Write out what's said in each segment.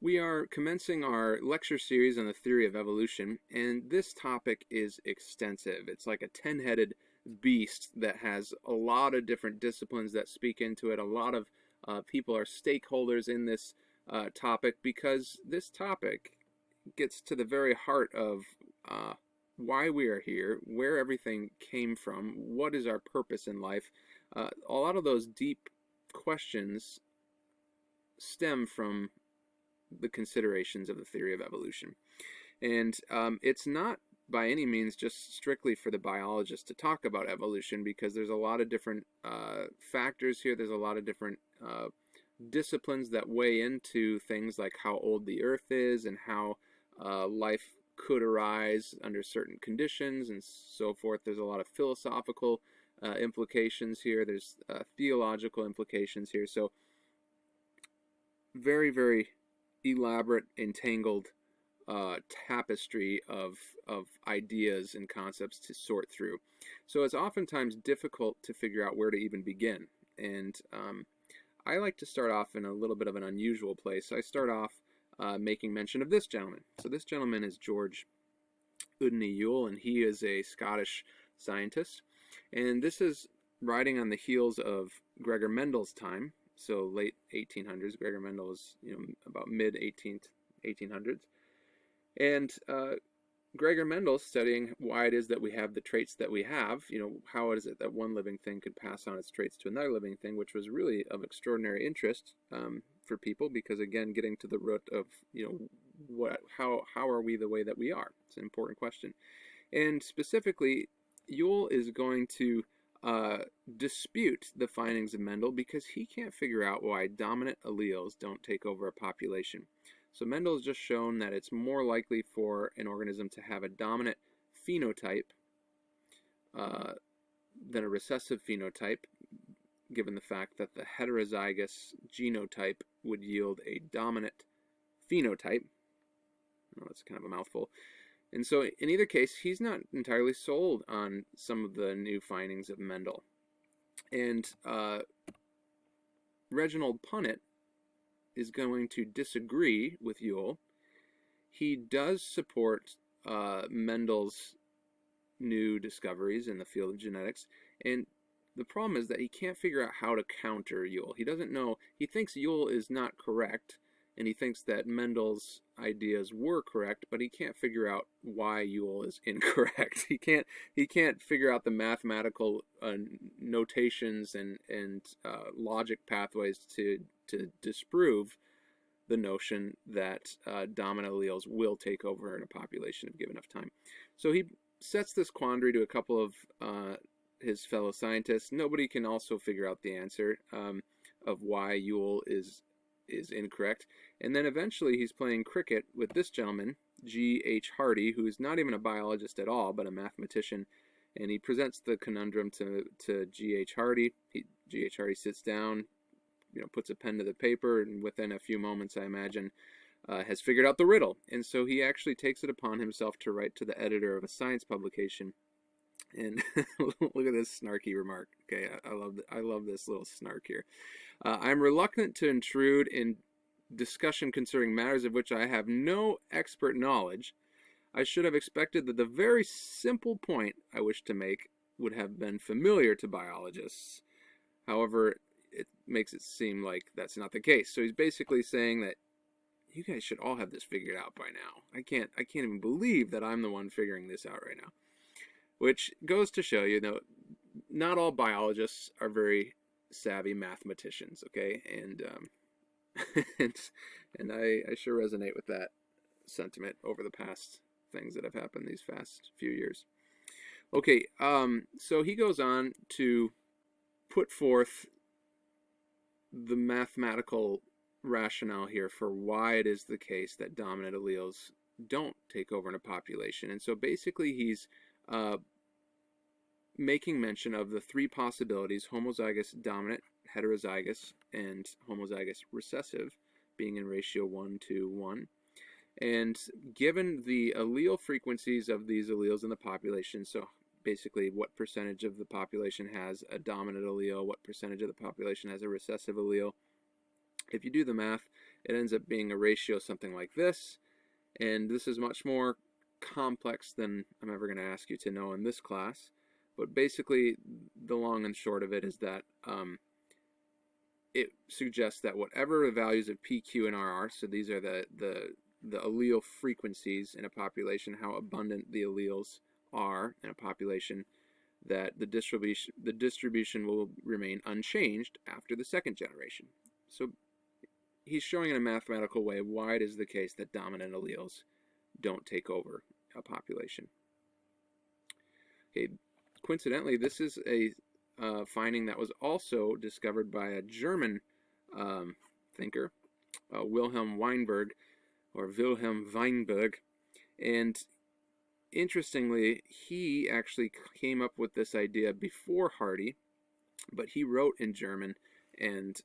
We are commencing our lecture series on the theory of evolution, and this topic is extensive. It's like a 10-headed beast that has a lot of different disciplines that speak into it. A lot of people are stakeholders in this topic because this topic gets to the very heart of why we are here, where everything came from, what is our purpose in life. A lot of those deep questions stem from the considerations of the theory of evolution. And it's not by any means just strictly for the biologist to talk about evolution, because there's a lot of different factors here. There's a lot of different disciplines that weigh into things like how old the earth is and how life could arise under certain conditions and so forth. There's a lot of philosophical implications here. There's theological implications here. So very, very elaborate, entangled tapestry of ideas and concepts to sort through. So it's oftentimes difficult to figure out where to even begin. And I like to start off in a little bit of an unusual place. I start off making mention of this gentleman. So this gentleman is George Udny Yule, and he is a Scottish scientist. And this is riding on the heels of Gregor Mendel's time. So late 1800s. Gregor Mendel is, about mid 1800s. And Gregor Mendel studying why it is that we have the traits that we have. How is it that one living thing could pass on its traits to another living thing, which was really of extraordinary interest for people, because again, getting to the root of how are we the way that we are? It's an important question. And specifically, Yule is going to dispute the findings of Mendel because he can't figure out why dominant alleles don't take over a population. So Mendel has just shown that it's more likely for an organism to have a dominant phenotype than a recessive phenotype, given the fact that the heterozygous genotype would yield a dominant phenotype. That's kind of a mouthful. And so in either case, he's not entirely sold on some of the new findings of Mendel. And Reginald Punnett is going to disagree with Yule. He does support Mendel's new discoveries in the field of genetics. And the problem is that he can't figure out how to counter Yule. He doesn't know. He thinks Yule is not correct, and he thinks that Mendel's ideas were correct, but he can't figure out why Yule is incorrect. He can't figure out the mathematical notations and logic pathways to disprove the notion that dominant alleles will take over in a population if given enough time. So he sets this quandary to a couple of his fellow scientists. Nobody can also figure out the answer of why Yule is incorrect. And then eventually he's playing cricket with this gentleman, G.H. Hardy, who is not even a biologist at all, but a mathematician. And he presents the conundrum to G.H. Hardy. G.H. Hardy sits down, puts a pen to the paper, and within a few moments, I imagine, has figured out the riddle. And so he actually takes it upon himself to write to the editor of a science publication. And look at this snarky remark. Okay, I love this little snark here. I'm reluctant to intrude in discussion concerning matters of which I have no expert knowledge. I should have expected that the very simple point I wish to make would have been familiar to biologists. However, it makes it seem like that's not the case. So he's basically saying that you guys should all have this figured out by now. I can't even believe that I'm the one figuring this out right now. Which goes to show you, not all biologists are very savvy mathematicians, okay? And and I sure resonate with that sentiment over the past things that have happened these past few years. Okay, so he goes on to put forth the mathematical rationale here for why it is the case that dominant alleles don't take over in a population. And so basically he's making mention of the three possibilities: homozygous dominant, heterozygous, and homozygous recessive, being in ratio 1:1. And given the allele frequencies of these alleles in the population, so basically what percentage of the population has a dominant allele, what percentage of the population has a recessive allele, if you do the math it ends up being a ratio something like this. And this is much more complex than I'm ever going to ask you to know in this class. But basically, the long and short of it is that it suggests that whatever the values of P, Q, and R are, so these are the allele frequencies in a population, how abundant the alleles are in a population, that the distribution will remain unchanged after the second generation. So he's showing in a mathematical way why it is the case that dominant alleles don't take over a population. Okay, coincidentally, this is a finding that was also discovered by a German thinker, Wilhelm Weinberg, or Wilhelm Weinberg, and interestingly, he actually came up with this idea before Hardy, but he wrote in German, and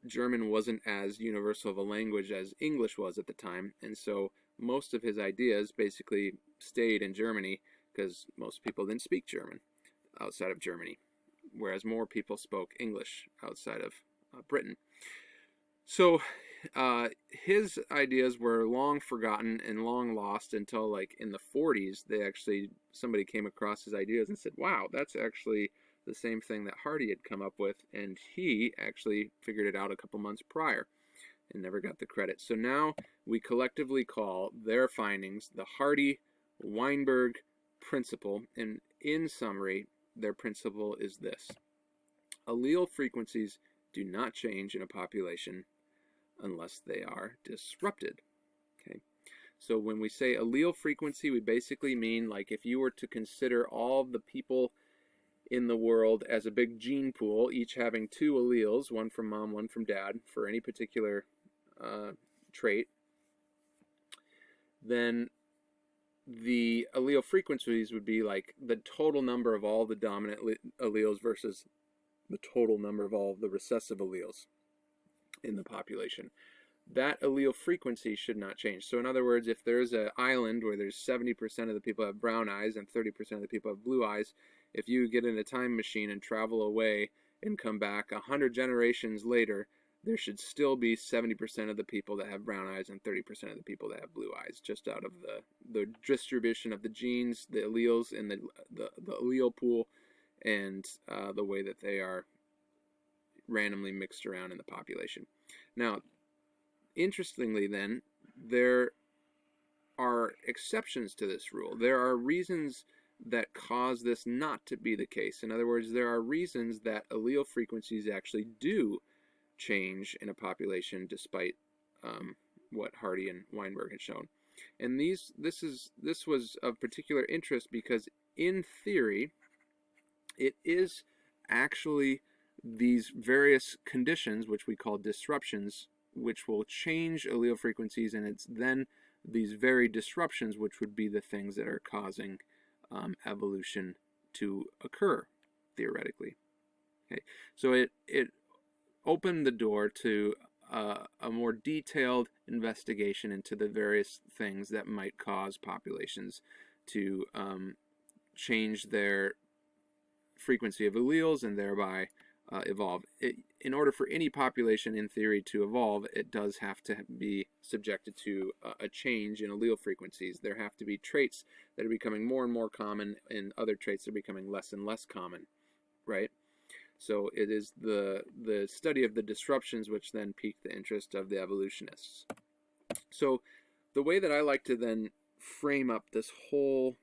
German wasn't as universal of a language as English was at the time, and so most of his ideas basically stayed in Germany because most people didn't speak German outside of Germany, whereas more people spoke English outside of Britain. So his ideas were long forgotten and long lost until like in the 40s, somebody came across his ideas and said, wow, that's actually the same thing that Hardy had come up with, and he actually figured it out a couple months prior and never got the credit. So now we collectively call their findings the Hardy-Weinberg principle, and in summary, their principle is this: allele frequencies do not change in a population unless they are disrupted. Okay, so when we say allele frequency, we basically mean like if you were to consider all the people in the world as a big gene pool, each having two alleles, one from mom, one from dad, for any particular trait, then the allele frequencies would be like the total number of all the dominant alleles versus the total number of all the recessive alleles in the population. That allele frequency should not change. So in other words, if there's an island where there's 70% of the people have brown eyes and 30% of the people have blue eyes, if you get in a time machine and travel away and come back 100 generations later, there should still be 70% of the people that have brown eyes and 30% of the people that have blue eyes, just out of the distribution of the genes, the alleles in the allele pool, and the way that they are randomly mixed around in the population. Now, interestingly then, there are exceptions to this rule. There are reasons that cause this not to be the case. In other words, there are reasons that allele frequencies actually do change in a population despite what Hardy and Weinberg had shown. And this was of particular interest because in theory, it is actually these various conditions, which we call disruptions, which will change allele frequencies, and it's then these very disruptions which would be the things that are causing evolution to occur, theoretically. Okay, so it opened the door to a more detailed investigation into the various things that might cause populations to change their frequency of alleles and thereby evolve. In order for any population, in theory, to evolve, it does have to be subjected to a change in allele frequencies. There have to be traits that are becoming more and more common and other traits that are becoming less and less common, right? So it is the study of the disruptions which then piqued the interest of the evolutionists. So the way that I like to then frame up this whole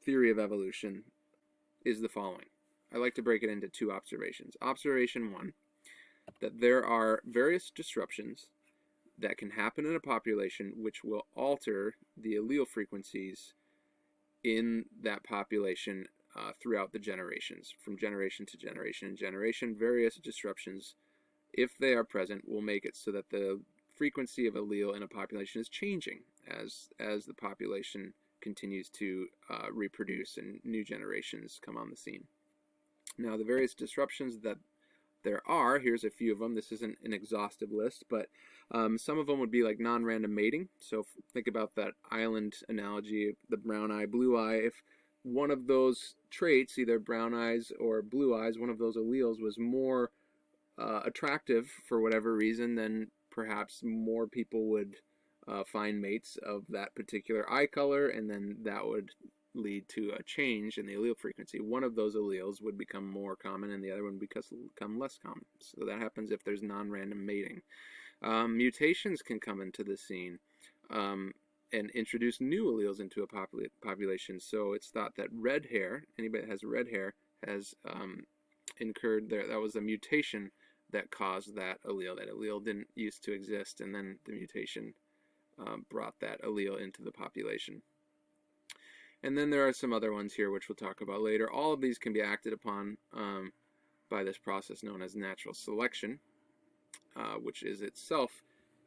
theory of evolution is the following. I like to break it into two observations. Observation one, that there are various disruptions that can happen in a population which will alter the allele frequencies in that population throughout the generations, from generation to generation and generation. Various disruptions, if they are present, will make it so that the frequency of allele in a population is changing as the population continues to reproduce and new generations come on the scene. Now, the various disruptions that there are, here's a few of them. This isn't an exhaustive list, but some of them would be like non-random mating. So think about that island analogy, the brown eye, blue eye. If one of those traits, either brown eyes or blue eyes, one of those alleles was more attractive for whatever reason than perhaps more people would find mates of that particular eye color, and then that would lead to a change in the allele frequency. One of those alleles would become more common and the other one would become less common. So that happens if there's non-random mating. Mutations can come into the scene and introduce new alleles into a population. So it's thought that red hair, anybody that has red hair, has incurred there. That was a mutation that caused that allele. That allele didn't used to exist, and then the mutation brought that allele into the population. And then there are some other ones here which we'll talk about later. All of these can be acted upon by this process known as natural selection, which is itself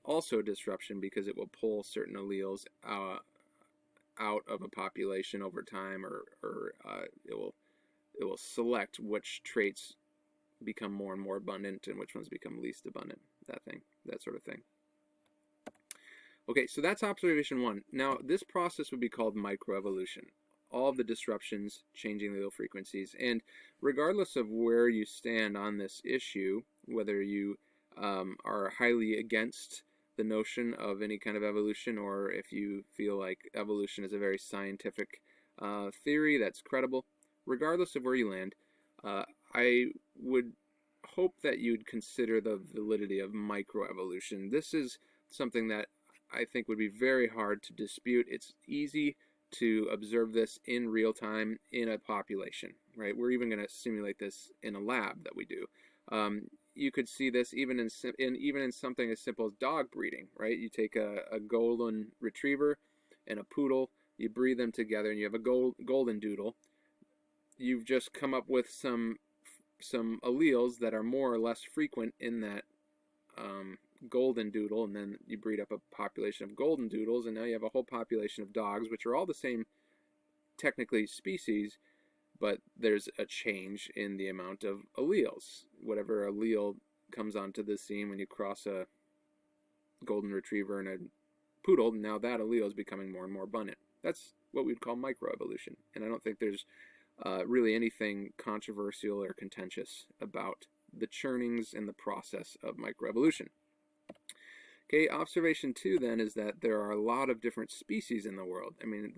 also disruption because it will pull certain alleles out of a population over time, or it will select which traits become more and more abundant and which ones become least abundant. That sort of thing. Okay, so that's observation 1. Now, this process would be called microevolution. All of the disruptions changing the allele frequencies. And regardless of where you stand on this issue, whether you are highly against the notion of any kind of evolution, or if you feel like evolution is a very scientific theory that's credible, regardless of where you land, I would hope that you'd consider the validity of microevolution. This is something that I think would be very hard to dispute. It's easy to observe this in real time in a population, right? We're even going to simulate this in a lab that we do. You could see this even in something as simple as dog breeding, right? You take a golden retriever and a poodle, you breed them together, and you have a golden doodle. You've just come up with some alleles that are more or less frequent in that golden doodle, and then you breed up a population of golden doodles, and now you have a whole population of dogs, which are all the same technically species, but there's a change in the amount of alleles. Whatever allele comes onto the scene when you cross a golden retriever and a poodle, now that allele is becoming more and more abundant. That's what we'd call microevolution, and I don't think there's really anything controversial or contentious about the churnings and the process of microevolution. Okay, observation 2 then is that there are a lot of different species in the world. I mean,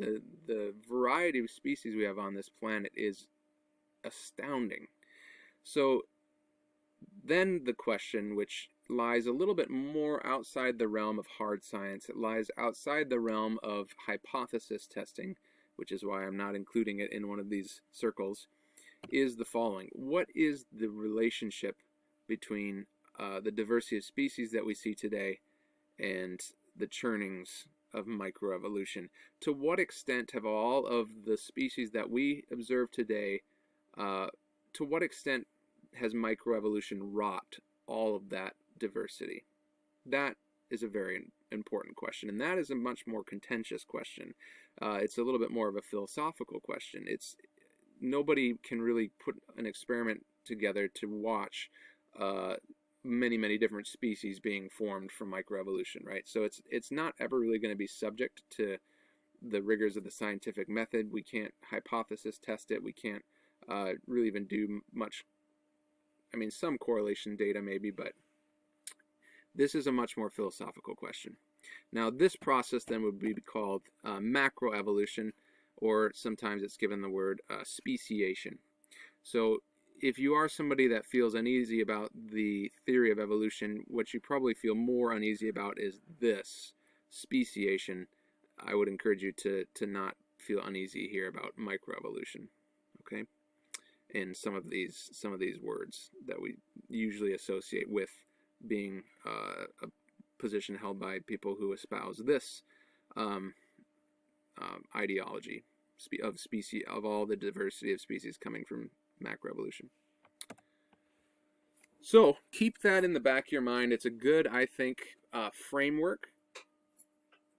the variety of species we have on this planet is astounding. So then the question, which lies a little bit more outside the realm of hard science, it lies outside the realm of hypothesis testing, which is why I'm not including it in one of these circles, is the following. What is the relationship between the diversity of species that we see today and the churnings of microevolution? To what extent have all of the species that we observe today, to what extent has microevolution wrought all of that diversity? That is a very important question, and that is a much more contentious question. It's a little bit more of a philosophical question. Nobody can really put an experiment together to watch many different species being formed from microevolution, right? So it's not ever really going to be subject to the rigors of the scientific method. We can't hypothesis test it. We can't really even do much. I mean, some correlation data maybe, but this is a much more philosophical question. Now, this process then would be called macroevolution, or sometimes it's given the word speciation. So if you are somebody that feels uneasy about the theory of evolution, what you probably feel more uneasy about is this, speciation. I would encourage you to not feel uneasy here about microevolution, okay? And some of these words that we usually associate with being a position held by people who espouse this ideology of all the diversity of species coming from macroevolution. So keep that in the back of your mind. It's a good, I think, framework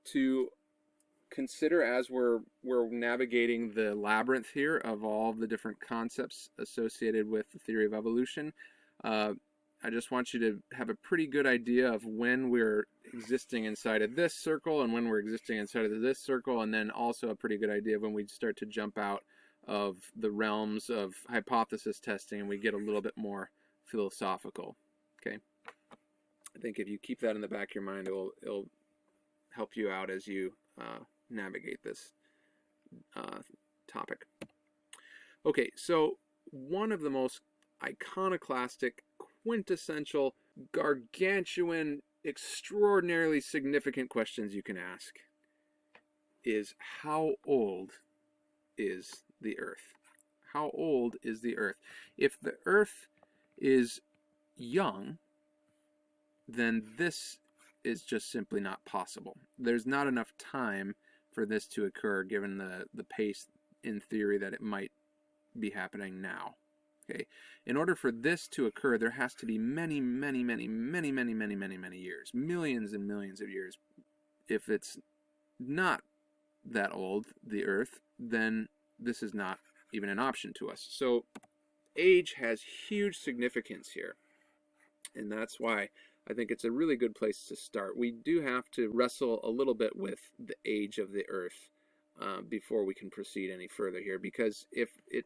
to consider as we're navigating the labyrinth here of all the different concepts associated with the theory of evolution. I just want you to have a pretty good idea of when we're existing inside of this circle and when we're existing inside of this circle, and then also a pretty good idea of when we start to jump out of the realms of hypothesis testing and we get a little bit more philosophical. Okay, I think if you keep that in the back of your mind, it'll help you out as you navigate this topic. Okay, so one of the most iconoclastic, quintessential, gargantuan, extraordinarily significant questions you can ask is, how old is the Earth? How old is the Earth? If the Earth is young, then this is just simply not possible. There's not enough time for this to occur given the pace in theory that it might be happening now. Okay, in order for this to occur, there has to be many years, millions and millions of years. If it's not that old, the Earth, then this is not even an option to us. So age has huge significance here, and that's why I think it's a really good place to start. We do have to wrestle a little bit with the age of the Earth before we can proceed any further here, because if it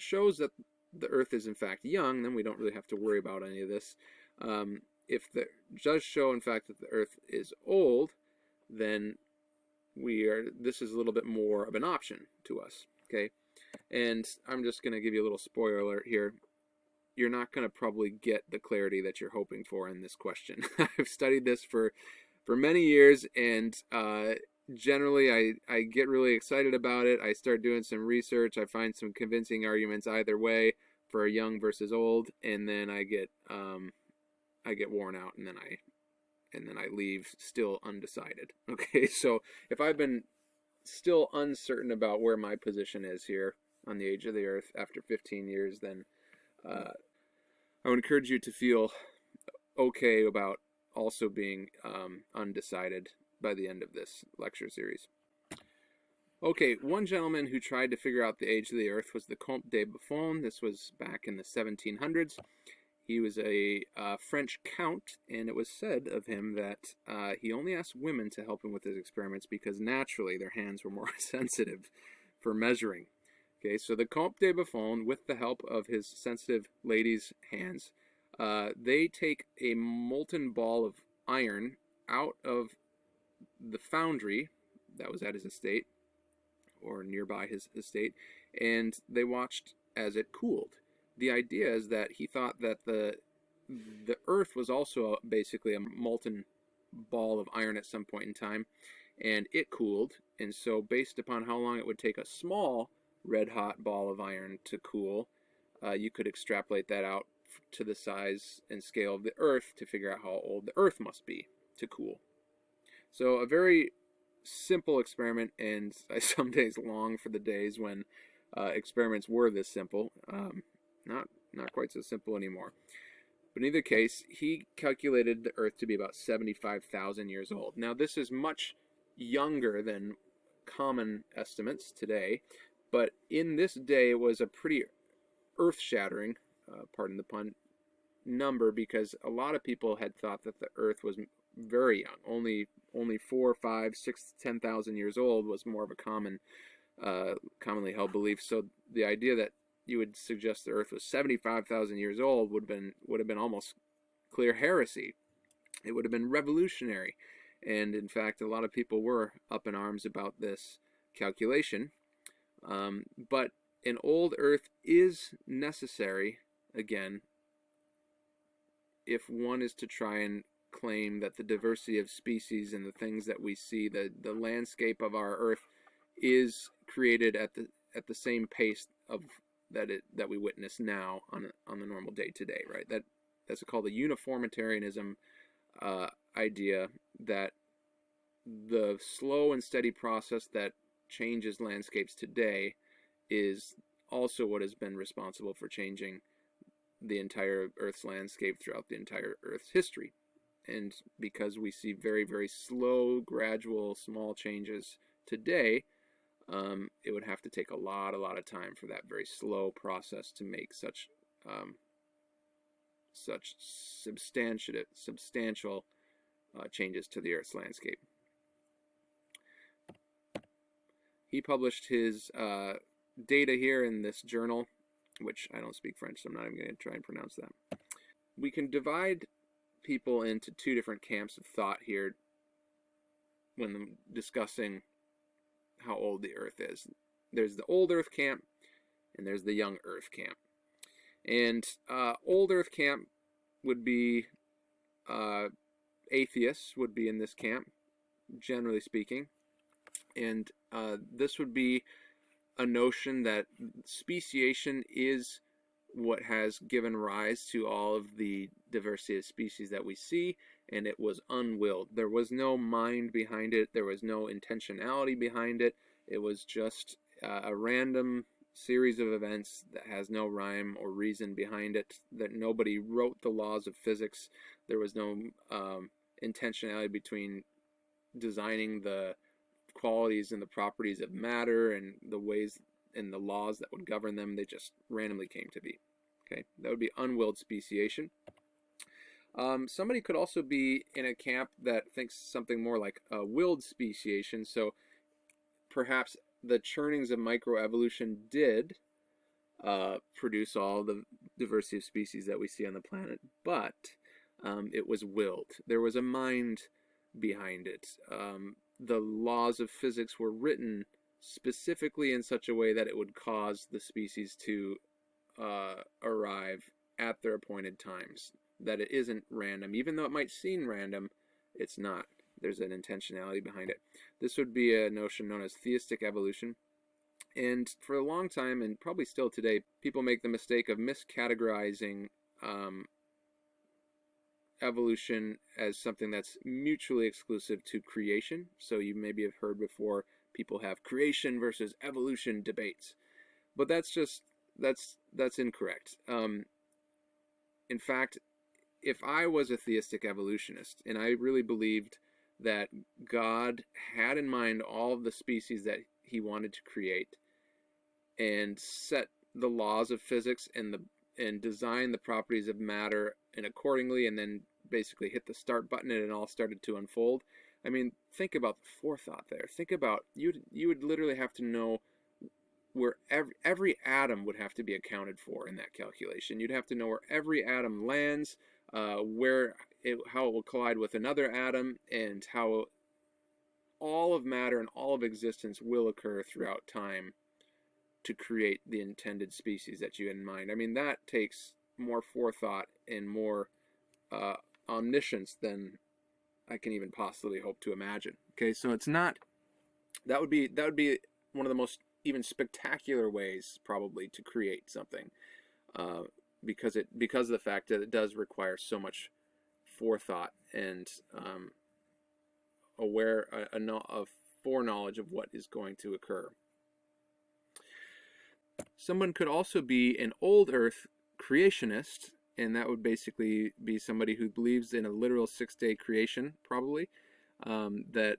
shows that the Earth is in fact young, then we don't really have to worry about any of this. If it does show in fact that the Earth is old, then this is a little bit more of an option to us. Okay, and I'm just going to give you a little spoiler alert here. You're not going to probably get the clarity that you're hoping for in this question. I've studied this for many years, and generally I get really excited about it. I start doing some research. I find some convincing arguments either way for young versus old, and then I get worn out, and then I leave still undecided. Okay, so if I've been still uncertain about where my position is here on the age of the Earth after 15 years, then I would encourage you to feel okay about also being undecided by the end of this lecture series. Okay, one gentleman who tried to figure out the age of the Earth was the Comte de Buffon. This was back in the 1700s. He was a French count, and it was said of him that he only asked women to help him with his experiments because naturally their hands were more sensitive for measuring. Okay, so the Comte de Buffon, with the help of his sensitive ladies' hands, they take a molten ball of iron out of the foundry that was at his estate, or nearby his estate, and they watched as it cooled. The idea is that he thought that the Earth was also basically a molten ball of iron at some point in time, and it cooled, and so based upon how long it would take a small red-hot ball of iron to cool, you could extrapolate that out to the size and scale of the Earth to figure out how old the Earth must be to cool. So a very simple experiment, and I some days long for the days when experiments were this simple. Not quite so simple anymore. But in either case, he calculated the Earth to be about 75,000 years old. Now this is much younger than common estimates today, but in this day it was a pretty earth-shattering, pardon the pun, number, because a lot of people had thought that the Earth was very young. Only 4, 5, 6, 10,000 years old was more of a commonly held belief. So the idea that you would suggest the Earth was 75,000 years old would have been almost clear heresy. It would have been revolutionary, and in fact, a lot of people were up in arms about this calculation. But an old Earth is necessary, again, if one is to try and claim that the diversity of species and the things that we see, the landscape of our Earth, is created at the same pace of that we witness now on the normal day to day, right? That's called the uniformitarianism idea, that the slow and steady process that changes landscapes today is also what has been responsible for changing the entire Earth's landscape throughout the entire Earth's history. And because we see very, very slow, gradual, small changes today, it would have to take a lot of time for that very slow process to make such substantial changes to the Earth's landscape. He published his data here in this journal, which I don't speak French, so I'm not even going to try and pronounce that. We can divide people into two different camps of thought here when discussing how old the Earth is. There's the old Earth camp, and there's the young Earth camp. And old Earth camp would be atheists would be in this camp, generally speaking. And this would be a notion that speciation is what has given rise to all of the diversity of species that we see, and it was unwilled. There was no mind behind it. There was no intentionality behind it. It was just a random series of events that has no rhyme or reason behind it, that nobody wrote the laws of physics. There was no intentionality between designing the qualities and the properties of matter and the ways and the laws that would govern them. They just randomly came to be. Okay, that would be unwilled speciation. Somebody could also be in a camp that thinks something more like willed speciation. So perhaps the churnings of microevolution did produce all the diversity of species that we see on the planet, but it was willed. There was a mind behind it. The laws of physics were written specifically in such a way that it would cause the species to arrive at their appointed times, that it isn't random. Even though it might seem random, it's not. There's an intentionality behind it. This would be a notion known as theistic evolution. And for a long time, and probably still today, people make the mistake of miscategorizing evolution as something that's mutually exclusive to creation. So you maybe have heard before people have creation versus evolution debates, but that's incorrect. In fact, if I was a theistic evolutionist and I really believed that God had in mind all of the species that he wanted to create and set the laws of physics and design the properties of matter and accordingly, and then basically hit the start button and it all started to unfold. I mean, think about the forethought there. Think about, you would literally have to know where every atom would have to be accounted for in that calculation. You'd have to know where every atom lands, how it will collide with another atom, and how all of matter and all of existence will occur throughout time to create the intended species that you had in mind. I mean, that takes more forethought and more omniscience than I can even possibly hope to imagine. Okay, so it's not, that would be one of the most even spectacular ways probably to create something, because of the fact that it does require so much forethought and a foreknowledge of what is going to occur. Someone could also be an old Earth creationist, and that would basically be somebody who believes in a literal six-day creation, probably, that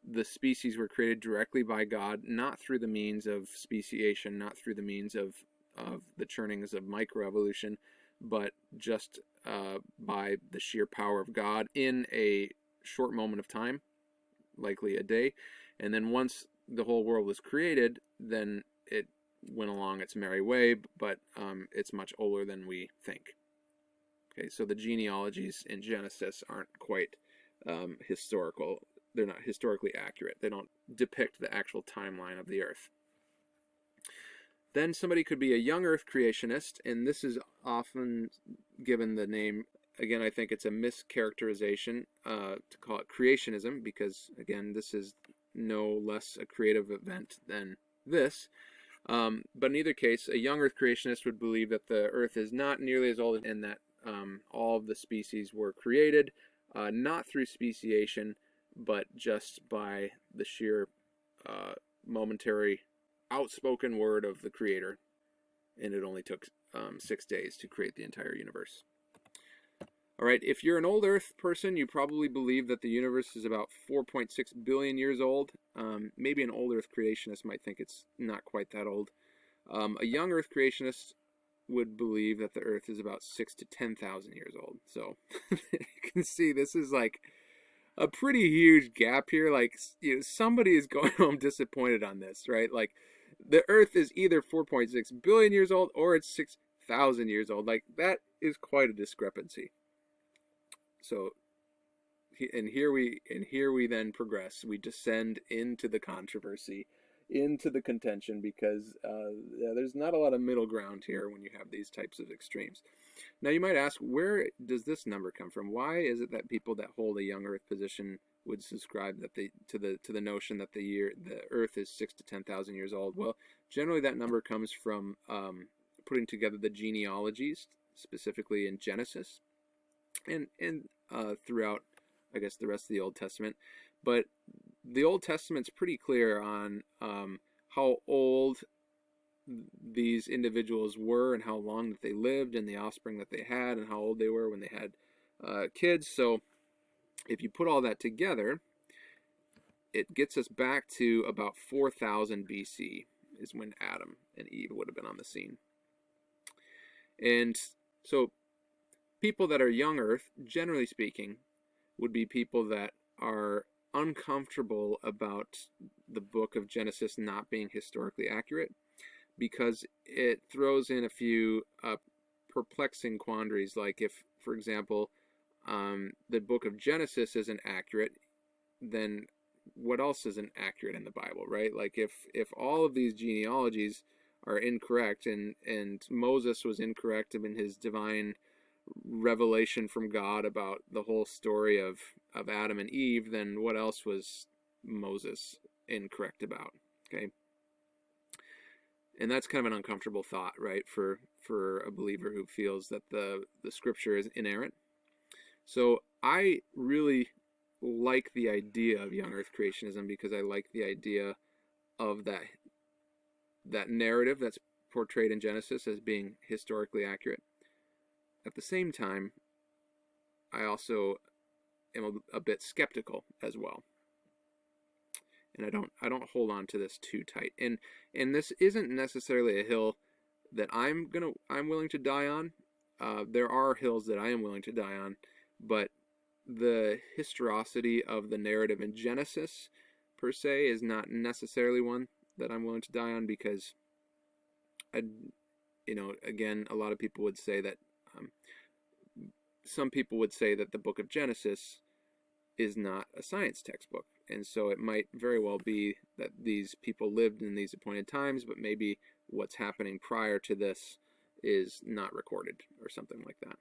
the species were created directly by God, not through the means of speciation, not through the means of the churnings of microevolution, but just by the sheer power of God in a short moment of time, likely a day. And then once the whole world was created, then it went along its merry way, but it's much older than we think. Okay, so the genealogies in Genesis aren't quite historical. They're not historically accurate. They don't depict the actual timeline of the Earth. Then somebody could be a young Earth creationist, and this is often given the name, again, I think it's a mischaracterization to call it creationism, because, again, this is no less a creative event than this. But in either case, a young Earth creationist would believe that the Earth is not nearly as old and that all of the species were created, not through speciation, but just by the sheer momentary outspoken word of the Creator, and it only took 6 days to create the entire universe. All right, if you're an old Earth person, you probably believe that the universe is about 4.6 billion years old. Maybe an old Earth creationist might think it's not quite that old. A young Earth creationist would believe that the Earth is about 6,000 to 10,000 years old. So you can see this is like a pretty huge gap here. Like, you know, somebody is going home disappointed on this, right? Like, the Earth is either 4.6 billion years old or it's 6,000 years old. Like, that is quite a discrepancy. So and here we then progress. We descend into the controversy, into the contention, because there's not a lot of middle ground here when you have these types of extremes. Now you might ask, where does this number come from? Why is it that people that hold a young Earth position would subscribe that to the notion that the Earth is 6 to 10,000 years old? Well, generally that number comes from putting together the genealogies, specifically in Genesis, and throughout, I guess, the rest of the Old Testament. But the Old Testament's pretty clear on how old these individuals were and how long that they lived and the offspring that they had and how old they were when they had kids. So if you put all that together, it gets us back to about 4000 BC is when Adam and Eve would have been on the scene. And so people that are young Earth, generally speaking, would be people that are uncomfortable about the book of Genesis not being historically accurate, because it throws in a few perplexing quandaries, like if, for example, the book of Genesis isn't accurate, then what else isn't accurate in the Bible, right? Like if all of these genealogies are incorrect, and Moses was incorrect in his divine revelation from God about the whole story of Adam and Eve, then what else was Moses incorrect about? Okay. And that's kind of an uncomfortable thought, right, for a believer who feels that the scripture is inerrant. So I really like the idea of young Earth creationism, because I like the idea of that narrative that's portrayed in Genesis as being historically accurate. At the same time, I also am a bit skeptical as well. And I don't hold on to this too tight. And this isn't necessarily a hill that I'm willing to die on. There are hills that I am willing to die on, but the historicity of the narrative in Genesis per se is not necessarily one that I'm willing to die on, because again, a lot of people would say that some people would say that the book of Genesis is not a science textbook. And so it might very well be that these people lived in these appointed times, but maybe what's happening prior to this is not recorded or something like that.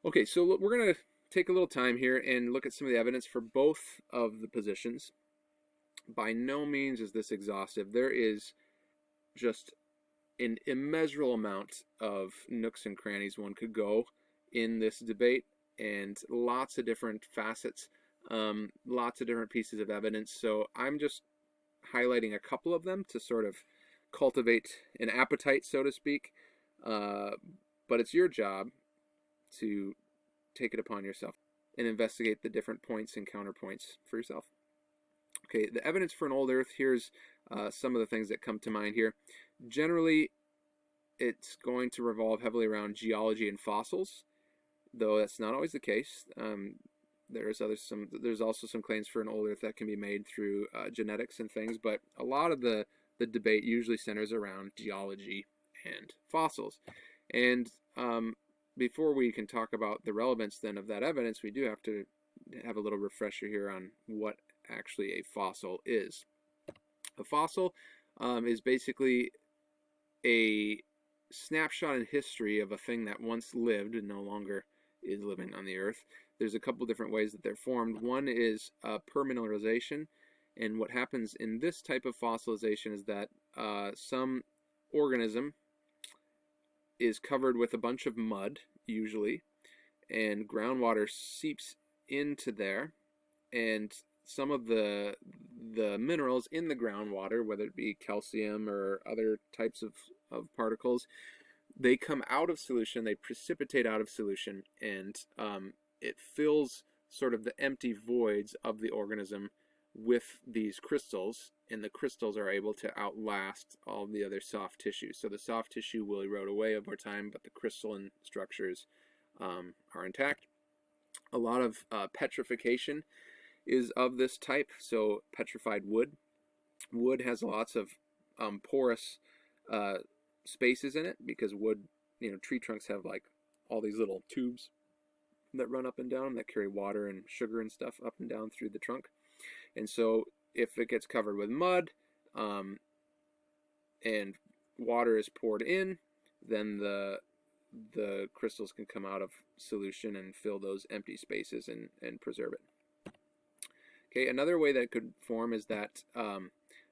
Okay, so we're going to take a little time here and look at some of the evidence for both of the positions. By no means is this exhaustive. There is just an immeasurable amount of nooks and crannies one could go in this debate, and lots of different facets, lots of different pieces of evidence. So I'm just highlighting a couple of them to sort of cultivate an appetite, so to speak. But it's your job to take it upon yourself and investigate the different points and counterpoints for yourself. Okay, the evidence for an old Earth, here's some of the things that come to mind here. Generally, it's going to revolve heavily around geology and fossils, though that's not always the case. There's also some claims for an old Earth that can be made through genetics and things, but a lot of the debate usually centers around geology and fossils. And before we can talk about the relevance then of that evidence, we do have to have a little refresher here on what actually a fossil is. A fossil is basically a snapshot in history of a thing that once lived and no longer is living on the Earth. There's a couple different ways that they're formed. One is permineralization, and what happens in this type of fossilization is that some organism is covered with a bunch of mud, usually, and groundwater seeps into there, and some of the minerals in the groundwater, whether it be calcium or other types of particles, they come out of solution, they precipitate out of solution, and it fills sort of the empty voids of the organism with these crystals, and the crystals are able to outlast all the other soft tissue. So the soft tissue will erode away over time, but the crystalline structures are intact. A lot of petrification is of this type, so petrified wood. Wood has lots of porous spaces in it, because wood, tree trunks have like all these little tubes that run up and down, that carry water and sugar and stuff up and down through the trunk. And so if it gets covered with mud and water is poured in, then the crystals can come out of solution and fill those empty spaces and preserve it. Okay, another way that could form is that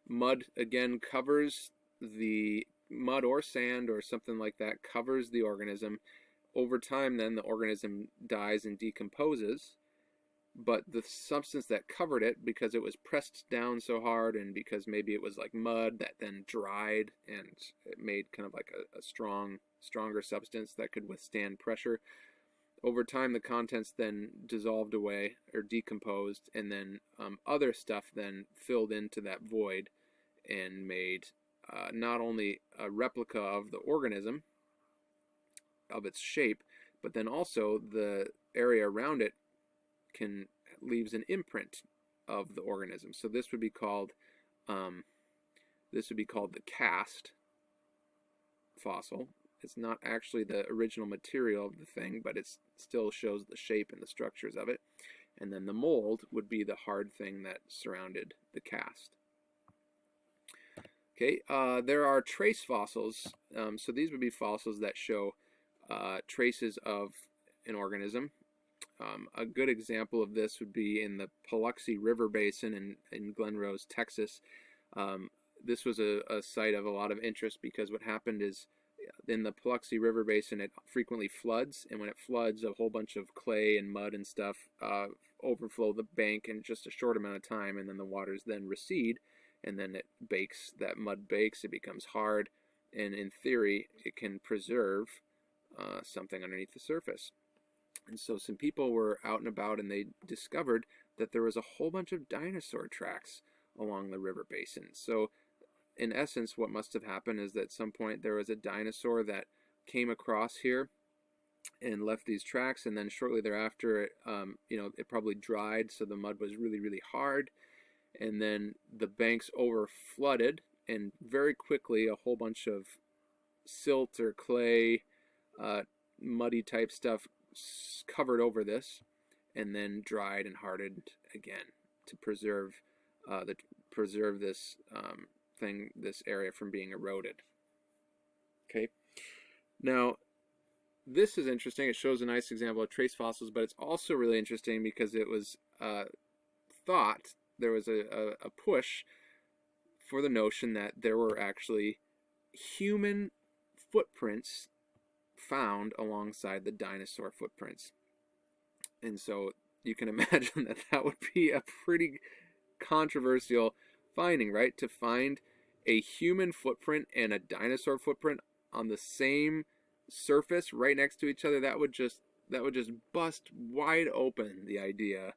mud, again, covers the mud or sand or something like that, covers the organism. Over time, then, the organism dies and decomposes, but the substance that covered it, because it was pressed down so hard and because maybe it was like mud that then dried and it made kind of like a stronger substance that could withstand pressure, over time the contents then dissolved away or decomposed, and then other stuff then filled into that void and made not only a replica of the organism, of its shape, but then also the area around it leaves an imprint of the organism. So this would be called the cast fossil. It's not actually the original material of the thing, but it still shows the shape and the structures of it. And then the mold would be the hard thing that surrounded the cast. Okay, there are trace fossils. So these would be fossils that show traces of an organism. A good example of this would be in the Paluxy River Basin in Glen Rose, Texas. This was a site of a lot of interest because what happened is in the Paluxy River Basin it frequently floods, and when it floods, a whole bunch of clay and mud and stuff overflow the bank in just a short amount of time, and then the waters then recede, and then it bakes, that mud bakes, it becomes hard, and in theory it can preserve something underneath the surface. And so some people were out and about and they discovered that there was a whole bunch of dinosaur tracks along the river basin. So in essence, what must have happened is that at some point there was a dinosaur that came across here and left these tracks, and then shortly thereafter it probably dried, so the mud was really, really hard, and then the banks over flooded, and very quickly a whole bunch of silt or clay, muddy type stuff covered over this, and then dried and hardened again to preserve this this area from being eroded. Okay, now this is interesting. It shows a nice example of trace fossils, but it's also really interesting because it was thought, there was a push for the notion that there were actually human footprints found alongside the dinosaur footprints. And so you can imagine that that would be a pretty controversial finding, right? To find a human footprint and a dinosaur footprint on the same surface right next to each other, that would just bust wide open the idea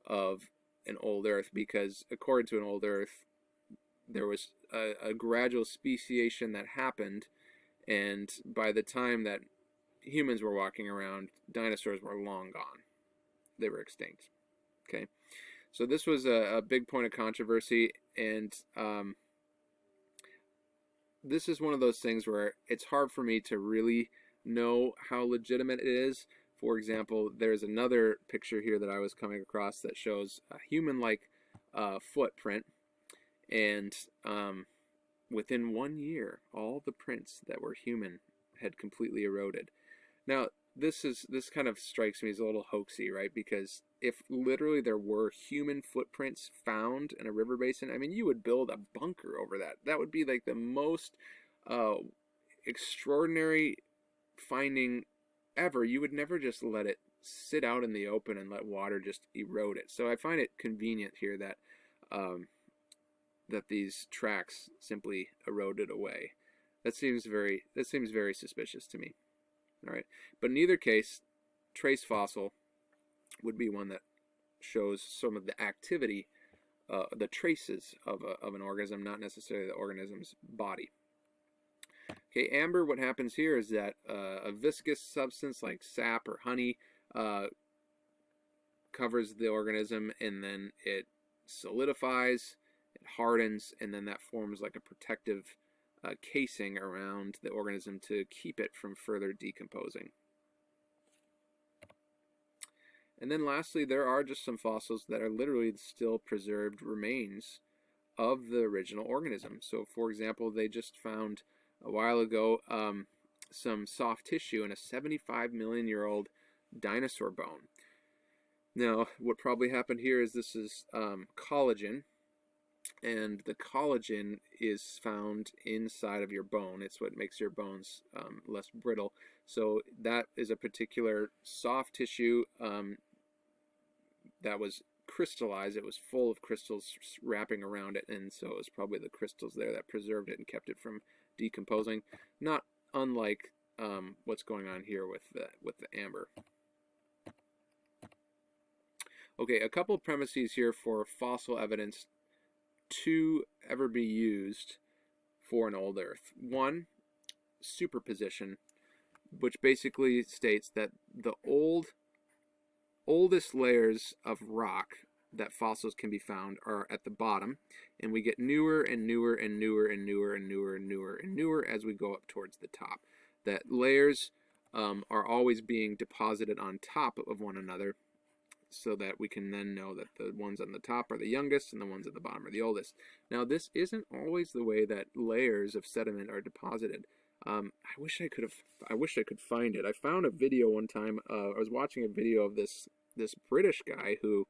of an old Earth, because according to an old Earth, there was a gradual speciation that happened, and by the time that humans were walking around, dinosaurs were long gone. They were extinct. Okay, so this was a big point of controversy, and this is one of those things where it's hard for me to really know how legitimate it is. For example, there's another picture here that I was coming across that shows a human-like footprint, and within 1 year, all the prints that were human had completely eroded. Now, this kind of strikes me as a little hoaxy, right? Because if literally there were human footprints found in a river basin, I mean, you would build a bunker over that. That would be like the most extraordinary finding ever. You would never just let it sit out in the open and let water just erode it. So I find it convenient here that that these tracks simply eroded away. That seems very suspicious to me. All right, but in either case, trace fossil would be one that shows some of the activity, the traces of an organism, not necessarily the organism's body. Okay, amber, what happens here is that a viscous substance like sap or honey covers the organism, and then it solidifies, it hardens, and then that forms like a protective casing around the organism to keep it from further decomposing. And then lastly, there are just some fossils that are literally still preserved remains of the original organism. So for example, they just found a while ago some soft tissue in a 75 million year old dinosaur bone. Now, what probably happened here is this is collagen, and the collagen is found inside of your bone. It's what makes your bones less brittle. So that is a particular soft tissue that was crystallized. It was full of crystals wrapping around it, and so it was probably the crystals there that preserved it and kept it from decomposing. Not unlike what's going on here with the amber. Okay, a couple premises here for fossil evidence to ever be used for an old Earth. One, superposition, which basically states that the oldest layers of rock that fossils can be found are at the bottom, and we get newer and newer and newer and newer and newer and newer and newer as we go up towards the top. That layers are always being deposited on top of one another, so that we can then know that the ones on the top are the youngest and the ones at the bottom are the oldest. Now, this isn't always the way that layers of sediment are deposited. I wish I could find it. I found a video one time. I was watching a video of this British guy who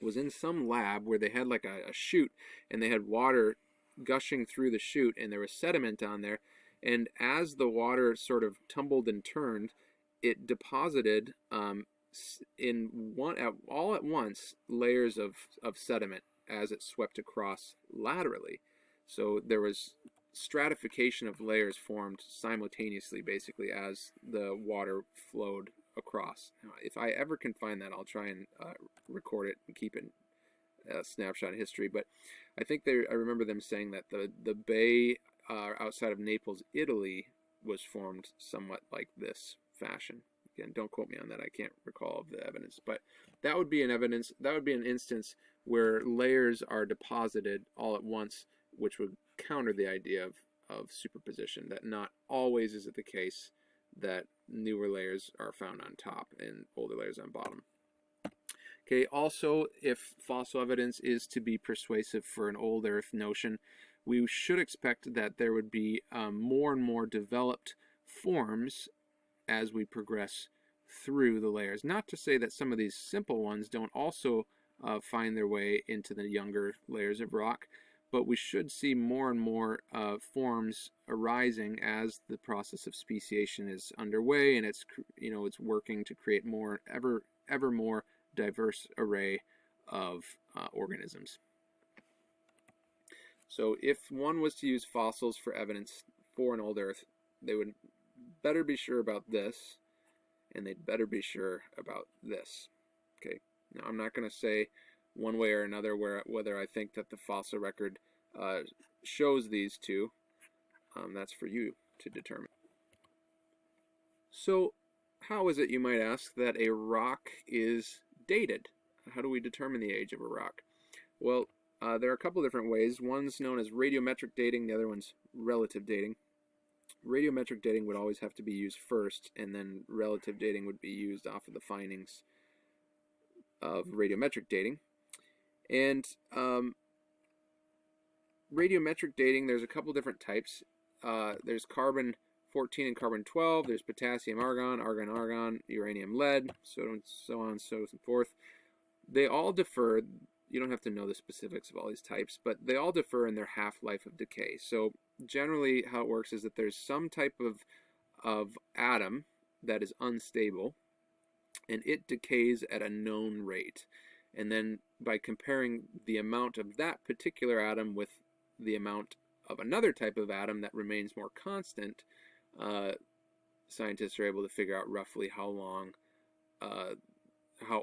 was in some lab where they had like a chute, and they had water gushing through the chute, and there was sediment on there. And as the water sort of tumbled and turned, it deposited all at once layers of sediment as it swept across laterally. So there was stratification of layers formed simultaneously, basically, as the water flowed across. Now, if I ever can find that, I'll try and record it and keep it a snapshot in history. But I think I remember them saying that the bay outside of Naples, Italy, was formed somewhat like this fashion. Again, don't quote me on that. I can't recall the evidence, but that would be an instance where layers are deposited all at once, which would counter the idea of superposition. That not always is it the case that newer layers are found on top and older layers on bottom. Okay, also, if fossil evidence is to be persuasive for an old Earth notion, we should expect that there would be more and more developed forms as we progress through the layers. Not to say that some of these simple ones don't also find their way into the younger layers of rock, but we should see more and more forms arising as the process of speciation is underway, and it's working to create ever more diverse array of organisms. So if one was to use fossils for evidence for an old Earth, they would better be sure about this, and they'd better be sure about this. Okay, now I'm not going to say one way or another whether I think that the fossil record shows these two. That's for you to determine. So how is it, you might ask, that a rock is dated? How do we determine the age of a rock? Well, there are a couple different ways. One's known as radiometric dating, the other one's relative dating. Radiometric dating would always have to be used first, and then relative dating would be used off of the findings of radiometric dating. And radiometric dating, there's a couple different types. There's carbon-14 and carbon-12. There's potassium, argon, argon, uranium, lead, so on and so forth. They all differ. You don't have to know the specifics of all these types, but they all differ in their half-life of decay. So generally how it works is that there's some type of atom that is unstable, and it decays at a known rate. And then by comparing the amount of that particular atom with the amount of another type of atom that remains more constant, scientists are able to figure out roughly how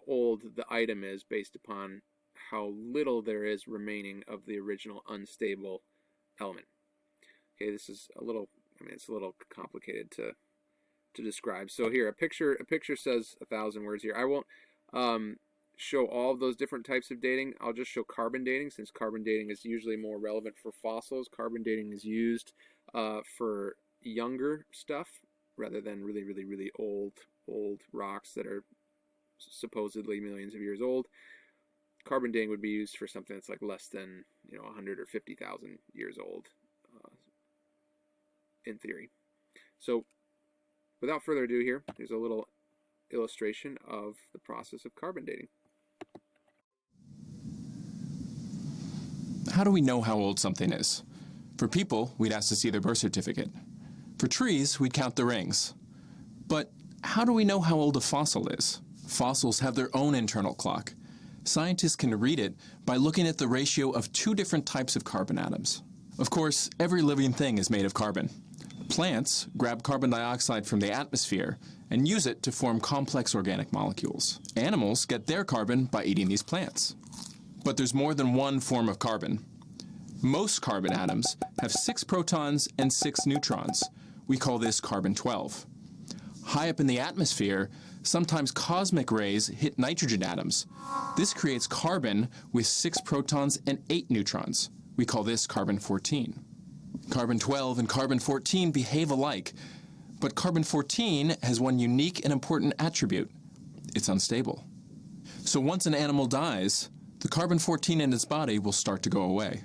old the item is based upon how little there is remaining of the original unstable element. Okay, this is it's a little complicated to describe. So here, a picture says 1,000 words here. I won't show all of those different types of dating. I'll just show carbon dating, since carbon dating is usually more relevant for fossils. Carbon dating is used for younger stuff rather than really old rocks that are supposedly millions of years old. Carbon dating would be used for something that's like less than 100 or 50,000 years old, in theory. So without further ado, here's a little illustration of the process of carbon dating. How do we know how old something is? For people, we'd ask to see their birth certificate. For trees, we'd count the rings. But how do we know how old a fossil is? Fossils have their own internal clock. Scientists can read it by looking at the ratio of two different types of carbon atoms. Of course, every living thing is made of carbon. Plants grab carbon dioxide from the atmosphere and use it to form complex organic molecules. Animals get their carbon by eating these plants. But there's more than one form of carbon. Most carbon atoms have 6 protons and 6 neutrons. We call this carbon-12. High up in the atmosphere, sometimes cosmic rays hit nitrogen atoms. This creates carbon with 6 protons and 8 neutrons. We call this carbon-14. Carbon-12 and carbon-14 behave alike, but carbon-14 has one unique and important attribute. It's unstable. So once an animal dies, the carbon-14 in its body will start to go away.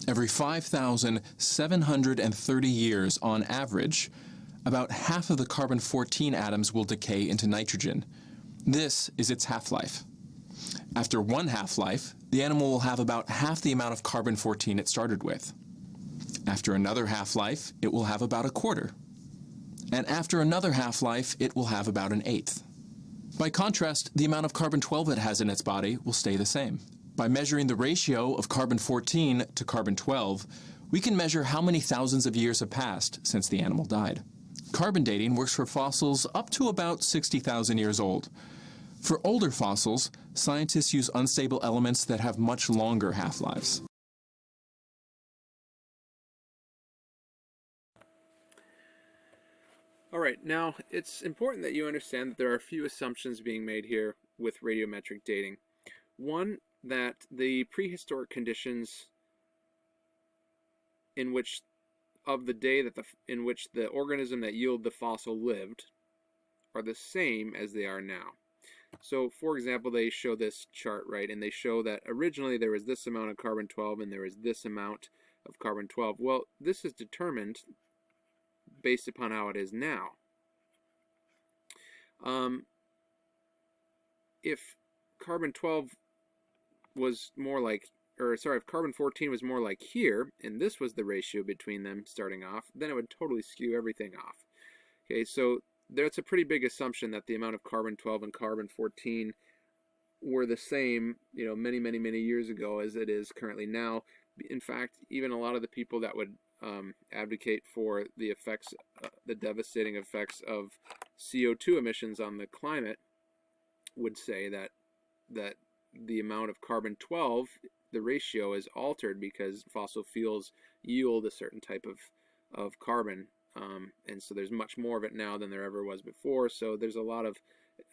Every 5,730 years on average, about half of the carbon-14 atoms will decay into nitrogen. This is its half-life. After one half-life, the animal will have about half the amount of carbon-14 it started with. After another half-life, it will have about a quarter. And after another half-life, it will have about an eighth. By contrast, the amount of carbon-12 it has in its body will stay the same. By measuring the ratio of carbon-14 to carbon-12, we can measure how many thousands of years have passed since the animal died. Carbon dating works for fossils up to about 60,000 years old. For older fossils, scientists use unstable elements that have much longer half-lives. All right, now it's important that you understand that there are a few assumptions being made here with radiometric dating. One, that the prehistoric conditions in which of the day that in which the organism that yielded the fossil lived are the same as they are now. So, for example, they show this chart, right, and they show that originally there was this amount of carbon-12 and there was this amount of carbon-12. Well, this is determined based upon how it is now. If carbon-12 was more like, if carbon-14 was more like here, and this was the ratio between them starting off, then it would totally skew everything off. Okay, so that's a pretty big assumption that the amount of carbon-12 and carbon-14 were the same, many, many, many years ago as it is currently now. In fact, even a lot of the people that would advocate for the effects, the devastating effects of CO2 emissions on the climate would say that the amount of carbon-12, the ratio is altered because fossil fuels yield a certain type of carbon, and so there's much more of it now than there ever was before. So there's a lot of,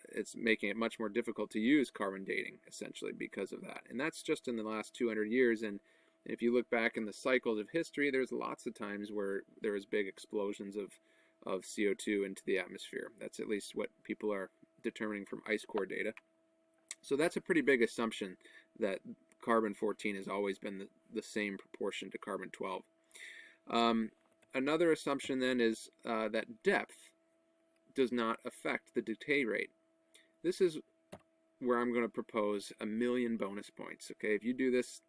it's making it much more difficult to use carbon dating essentially because of that. And that's just in the last 200 years. And if you look back in the cycles of history, there's lots of times where there was big explosions of CO2 into the atmosphere. That's at least what people are determining from ice core data. So that's a pretty big assumption that carbon-14 has always been the same proportion to carbon-12. Another assumption then is that depth does not affect the decay rate. This is where I'm going to propose 1,000,000 bonus points. Okay, if you do this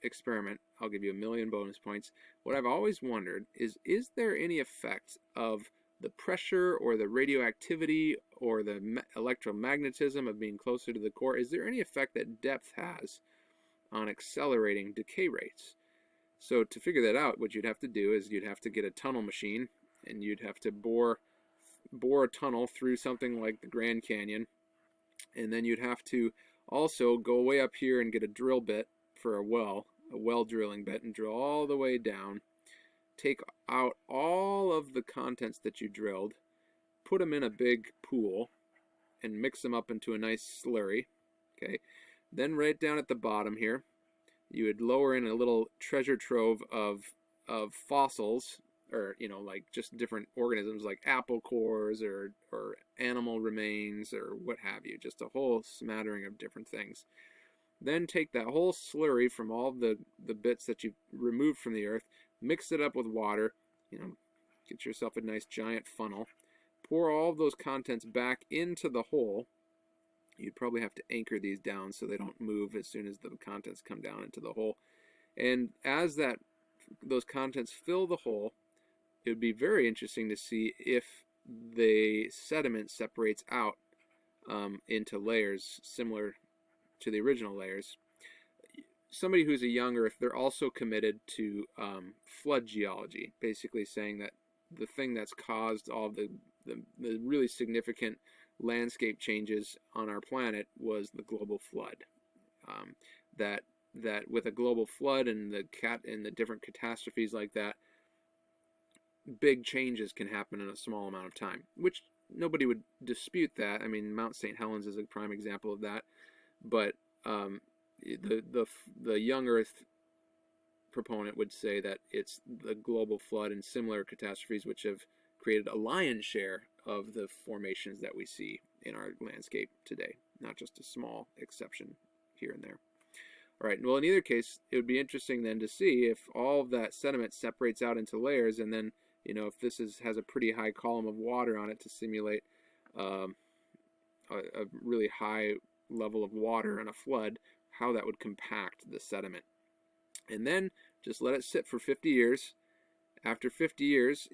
experiment, I'll give you 1,000,000 bonus points. What I've always wondered is there any effect of the pressure or the radioactivity or the electromagnetism of being closer to the core? Is there any effect that depth has on accelerating decay rates? So to figure that out, what you'd have to do is you'd have to get a tunnel machine and you'd have to bore a tunnel through something like the Grand Canyon, and then you'd have to also go way up here and get a drill bit for a well drilling bit, and drill all the way down, take out all of the contents that you drilled, put them in a big pool, and mix them up into a nice slurry. Okay, then right down at the bottom here, you would lower in a little treasure trove of fossils, or like just different organisms like apple cores or animal remains or what have you, just a whole smattering of different things. Then take that whole slurry from all the bits that you've removed from the earth, mix it up with water, get yourself a nice giant funnel, pour all of those contents back into the hole. You'd probably have to anchor these down so they don't move as soon as the contents come down into the hole. And as those contents fill the hole, it would be very interesting to see if the sediment separates out into layers similar to the original layers. Somebody who's a young Earth, they're also committed to flood geology, basically saying that the thing that's caused all the really significant landscape changes on our planet was the global flood. That with a global flood and the different catastrophes like that, big changes can happen in a small amount of time, which nobody would dispute that. I mean, Mount St. Helens is a prime example of that. But the young Earth proponent would say that it's the global flood and similar catastrophes which have created a lion's share of the formations that we see in our landscape today, not just a small exception here and there. All right, well, in either case, it would be interesting then to see if all of that sediment separates out into layers, and then, if this has a pretty high column of water on it to simulate a really high level of water in a flood, how that would compact the sediment. And then just let it sit for 50 years. After 50 years,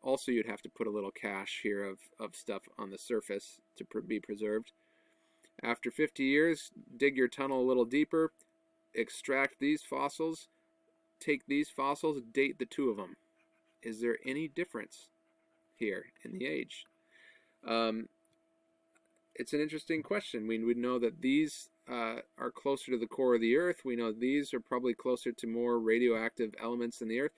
also you'd have to put a little cache here of stuff on the surface to be preserved. After 50 years, dig your tunnel a little deeper, extract these fossils, take these fossils, date the two of them. Is there any difference here in the age? It's an interesting question. We would know that these are closer to the core of the Earth. We know these are probably closer to more radioactive elements in the Earth.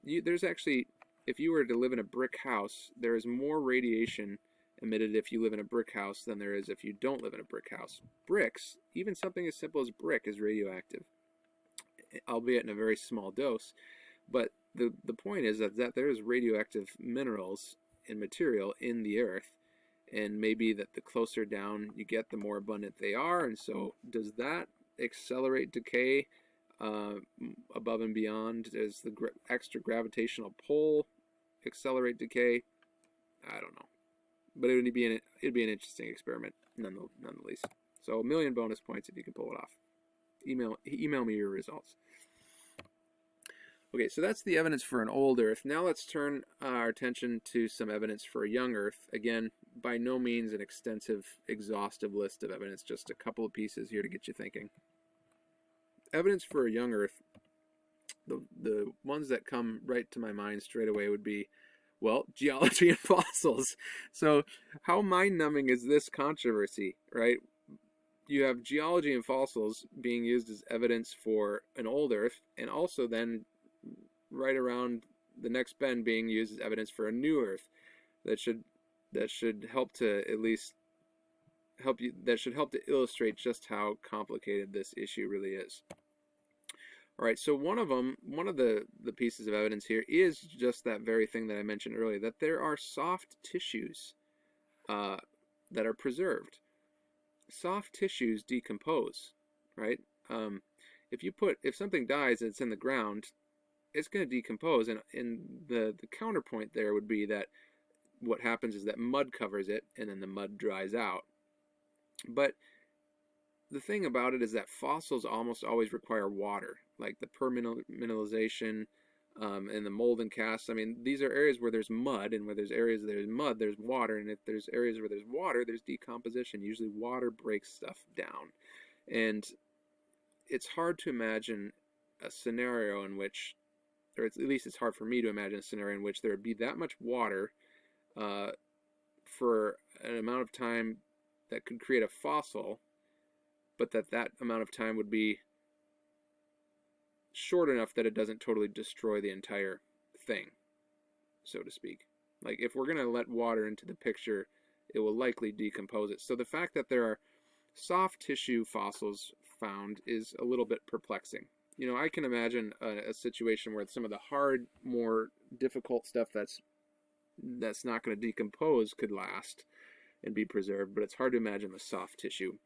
There's actually, if you were to live in a brick house, there is more radiation emitted if you live in a brick house than there is if you don't live in a brick house. Bricks, even something as simple as brick, is radioactive, albeit in a very small dose. But the point is that there is radioactive minerals and material in the Earth, and maybe that the closer down you get, the more abundant they are. And so does that accelerate decay above and beyond? Does the extra gravitational pull accelerate decay? I don't know. But it'd be an interesting experiment nonetheless. So 1 million bonus points if you can pull it off. Email me your results. Okay, so that's the evidence for an old Earth. Now let's turn our attention to some evidence for a young Earth. Again, by no means an extensive, exhaustive list of evidence, just a couple of pieces here to get you thinking. Evidence for a young Earth, the ones that come right to my mind straight away would be, well, geology and fossils. So how mind-numbing is this controversy, right? You have geology and fossils being used as evidence for an old Earth, and also then right around the next bend being used as evidence for a new Earth. That should help to at least illustrate just how complicated this issue really is. All right, so one of the pieces of evidence here is just that very thing that I mentioned earlier, that there are soft tissues that are preserved. Soft tissues decompose, right? If something dies and it's in the ground, it's going to decompose, and the counterpoint there would be that what happens is that mud covers it, and then the mud dries out. But the thing about it is that fossils almost always require water, like the permineralization and the mold and cast. I mean, these are areas where there's mud, and where there's areas where there's mud, there's water, and if there's areas where there's water, there's decomposition. Usually water breaks stuff down. And it's hard to imagine a scenario in which, or at least it's hard for me to imagine a scenario in which there would be that much water for an amount of time that could create a fossil, but that amount of time would be short enough that it doesn't totally destroy the entire thing, so to speak. Like, if we're going to let water into the picture, it will likely decompose it. So the fact that there are soft tissue fossils found is a little bit perplexing. I can imagine a situation where some of the hard, more difficult stuff that's not going to decompose could last and be preserved, but it's hard to imagine the soft tissue.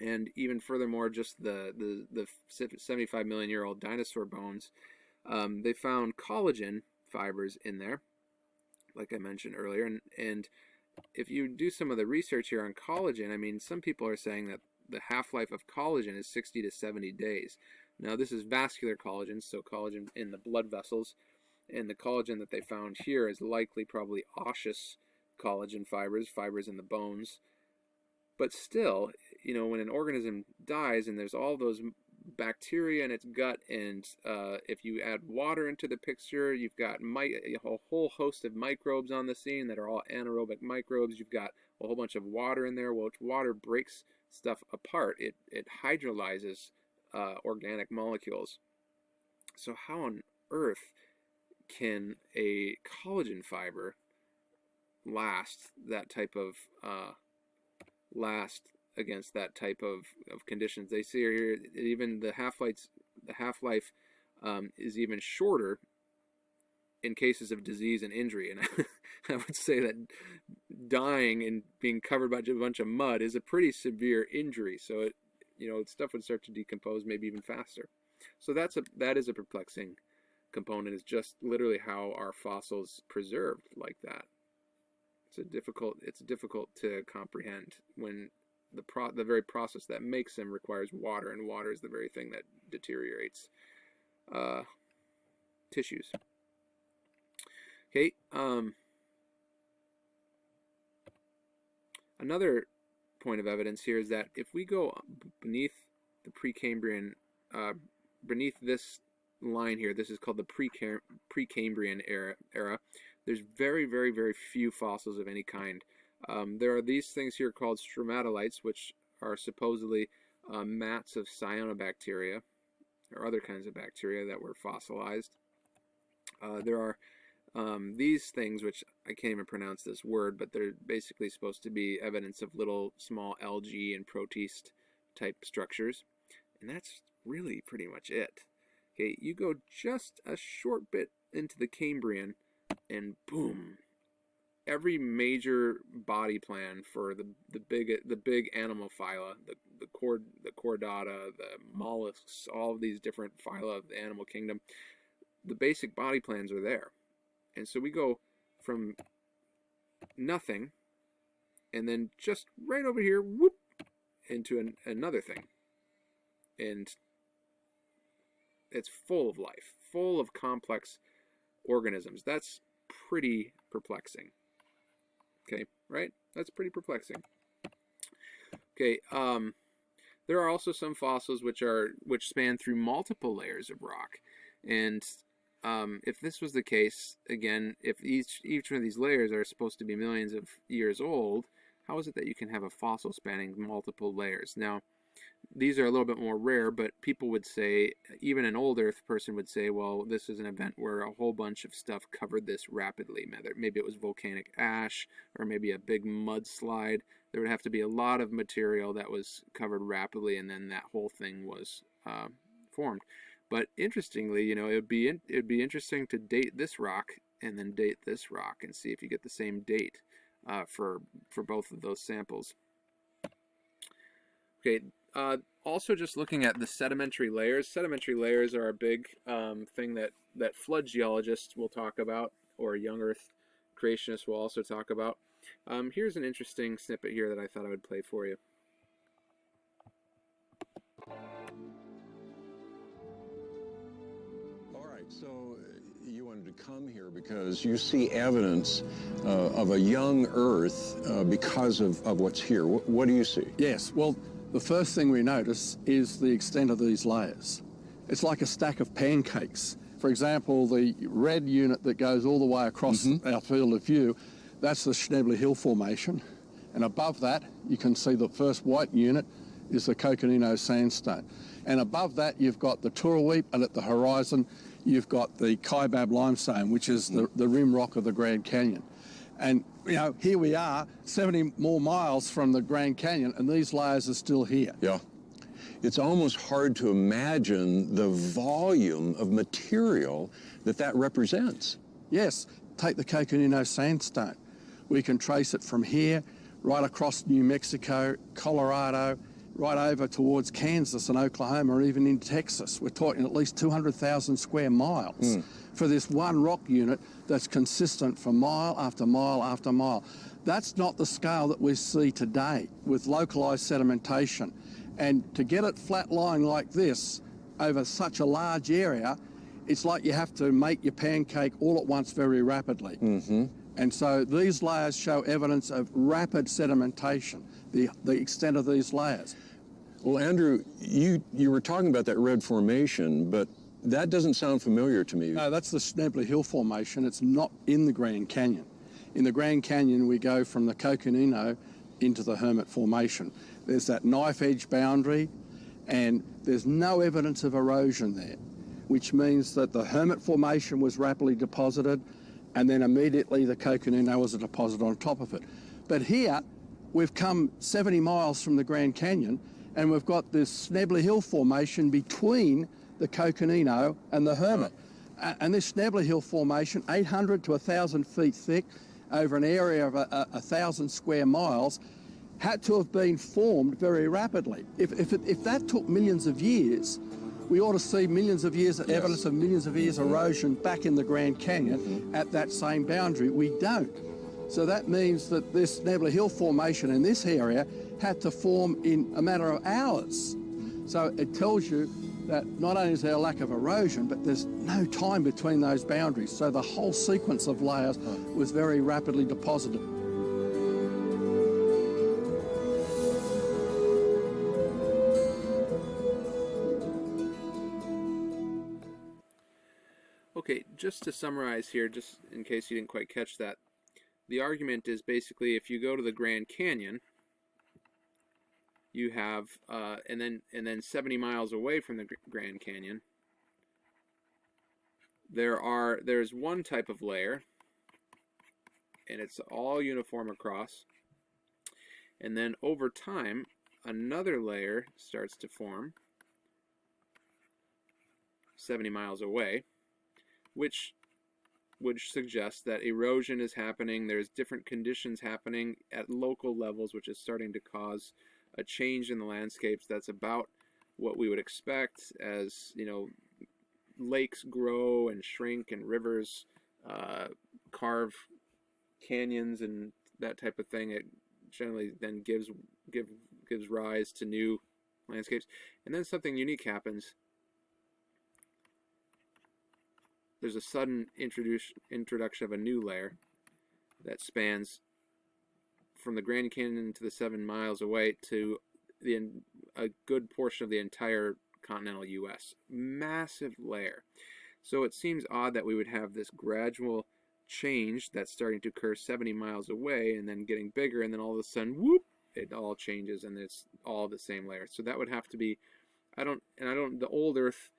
And even furthermore, just the 75 million year old dinosaur bones, they found collagen fibers in there, like I mentioned earlier. And if you do some of the research here on collagen, I mean, some people are saying that the half-life of collagen is 60 to 70 days. Now, this is vascular collagen, so collagen in the blood vessels, and the collagen that they found here is likely probably osseous collagen fibers in the bones. But still, when an organism dies and there's all those bacteria in its gut, and if you add water into the picture, you've got a whole host of microbes on the scene that are all anaerobic microbes. You've got a whole bunch of water in there. Well, water breaks stuff apart. It hydrolyzes organic molecules. So how on earth can a collagen fiber last against that type of conditions? They see here even the half-life is even shorter in cases of disease and injury. And I would say that dying and being covered by a bunch of mud is a pretty severe injury. So stuff would start to decompose maybe even faster. So that is a perplexing component, is just literally how are fossils preserved like that. It's difficult to comprehend when the very process that makes them requires water, and water is the very thing that deteriorates tissues. Okay, another point of evidence here is that if we go beneath the Precambrian, beneath this line here, this is called the Precambrian era. There's very, very, very few fossils of any kind. There are these things here called stromatolites, which are supposedly mats of cyanobacteria or other kinds of bacteria that were fossilized. There are these things, which I can't even pronounce this word, but they're basically supposed to be evidence of little small algae and protist type structures. And that's really pretty much it. Okay, you go just a short bit into the Cambrian, and boom, every major body plan for the big animal phyla, the chordata, the mollusks, all of these different phyla of the animal kingdom, the basic body plans are there. And so we go from nothing, and then just right over here, whoop, into another thing. And it's full of life, full of complex organisms. That's pretty perplexing. Okay, right? That's pretty perplexing. Okay, there are also some fossils which span through multiple layers of rock. And if this was the case, again, if each one of these layers are supposed to be millions of years old, how is it that you can have a fossil spanning multiple layers? Now, these are a little bit more rare, but people would say, even an old Earth person would say, well, this is an event where a whole bunch of stuff covered this rapidly. Maybe it was volcanic ash, or maybe a big mudslide. There would have to be a lot of material that was covered rapidly, and then that whole thing was formed. But interestingly, it'd be interesting to date this rock and then date this rock and see if you get the same date for both of those samples. Okay. Also, just looking at the sedimentary layers. Sedimentary layers are a big thing that flood geologists will talk about, or young Earth creationists will also talk about. Here's an interesting snippet here that I thought I would play for you. All right, so you wanted to come here because you see evidence of a young Earth because of what's here. What do you see? Yes, well, the first thing we notice is the extent of these layers. It's like a stack of pancakes. For example, the red unit that goes all the way across our field of view, that's the Schnebler Hill Formation. And above that, you can see the first white unit is the Coconino Sandstone. And above that, you've got the Turaweep, and at the horizon, you've got the Kaibab Limestone, which is the rim rock of the Grand Canyon. And, here we are, 70 more miles from the Grand Canyon, and these layers are still here. Yeah. it's almost hard to imagine the volume of material that represents. Yes, take the Coconino sandstone. We can trace it from here right across New Mexico, Colorado, right over towards Kansas and Oklahoma, or even in Texas. We're talking at least 200,000 square miles for this one rock unit that's consistent for mile after mile after mile. That's not the scale that we see today with localized sedimentation. And to get it flat lying like this over such a large area, it's like you have to make your pancake all at once very rapidly. And so these layers show evidence of rapid sedimentation, the extent of these layers. Well, Andrew, you were talking about that red formation, but that doesn't sound familiar to me. No, that's the Schnebly Hill Formation. It's not in the Grand Canyon. In the Grand Canyon, we go from the Coconino into the Hermit Formation. There's that knife edge boundary, and there's no evidence of erosion there, which means that the Hermit Formation was rapidly deposited, and then immediately the Coconino was a deposit on top of it. But here, we've come 70 miles from the Grand Canyon, and we've got this Schnebly Hill Formation between the Coconino and the Hermit. And this Schnebly Hill Formation, 800 to 1,000 feet thick, over an area of 1,000 square miles, had to have been formed very rapidly. If that took millions of years, we ought to see millions of years, evidence of millions of years erosion back in the Grand Canyon at that same boundary. We don't. So that means that this Schnebly Hill Formation in this area had to form in a matter of hours. So it tells you that not only is there a lack of erosion, but there's no time between those boundaries. So the whole sequence of layers was very rapidly deposited. Okay, just to summarize here, just in case you didn't quite catch that, the argument is basically if you go to the Grand Canyon, you have, and then 70 miles away from the Grand Canyon, there's one type of layer, and it's all uniform across, and then over time, another layer starts to form 70 miles away, which would suggest that erosion is happening. There's different conditions happening at local levels, which is starting to cause a change in the landscapes. That's about what we would expect as, you know, lakes grow and shrink and rivers carve canyons and that type of thing. It generally then gives rise to new landscapes. And then something unique happens. There's a sudden introduction of a new layer that spans from the Grand Canyon to the 7 miles away to a good portion of the entire continental U.S. Massive layer. So it seems odd that we would have this gradual change that's starting to occur 70 miles away and then getting bigger, and then all of a sudden, whoop, it all changes and it's all the same layer. So that would have to be, the old Earth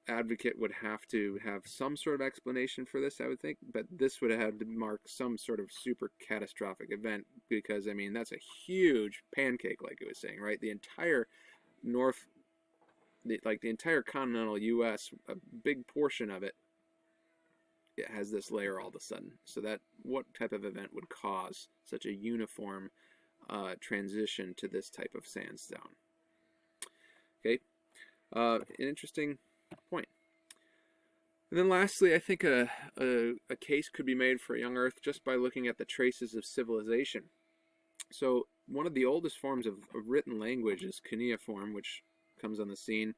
advocate would have to have some sort of explanation for this, I would think, but this would have to mark some sort of super catastrophic event, because, I mean, that's a huge pancake, like it was saying, right? The entire the entire continental U.S., a big portion of it, it has this layer all of a sudden. So that, what type of event would cause such a uniform transition to this type of sandstone? Okay, an interesting point. And then lastly, I think a case could be made for young Earth just by looking at the traces of civilization. So one of the oldest forms of written language is cuneiform, which comes on the scene,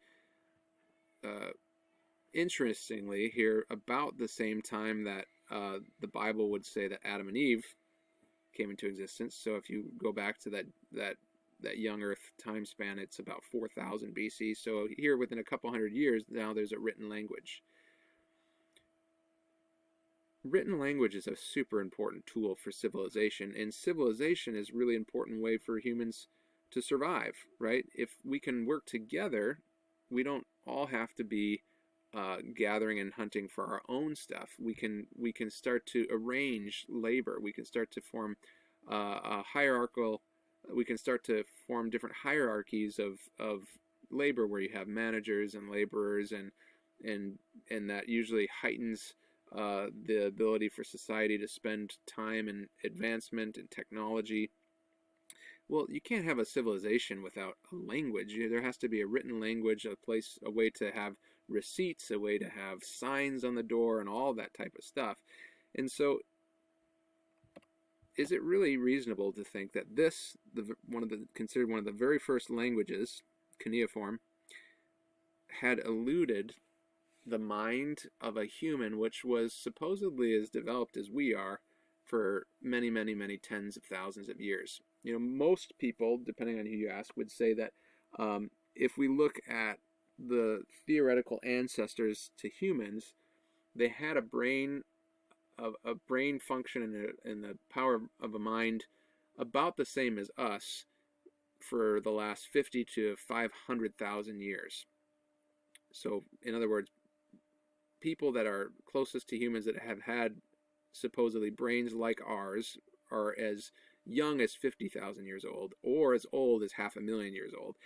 interestingly, here about the same time that the Bible would say that Adam and Eve came into existence. So if you go back to that young Earth time span, it's about 4,000 BC. So here, within a couple hundred years, now there's a written language. Written language is a super important tool for civilization, and civilization is a really important way for humans to survive, right? If we can work together, we don't all have to be gathering and hunting for our own stuff. We can start to arrange labor. We can start to form a hierarchical we can start to form different hierarchies of labor, where you have managers and laborers, and that usually heightens the ability for society to spend time in advancement and technology. Well, you can't have a civilization without a language. There has to be a written language, a way to have receipts, a way to have signs on the door, and all that type of stuff. And so, is it really reasonable to think that considered one of the very first languages, cuneiform, had eluded the mind of a human, which was supposedly as developed as we are, for many, many, many tens of thousands of years? You know, most people, depending on who you ask, would say that if we look at the theoretical ancestors to humans, they had a brain function and the power of a mind about the same as us for the last 50 to 500,000 years. So, in other words, people that are closest to humans that have had supposedly brains like ours are as young as 50,000 years old, or as old as 500,000 years old.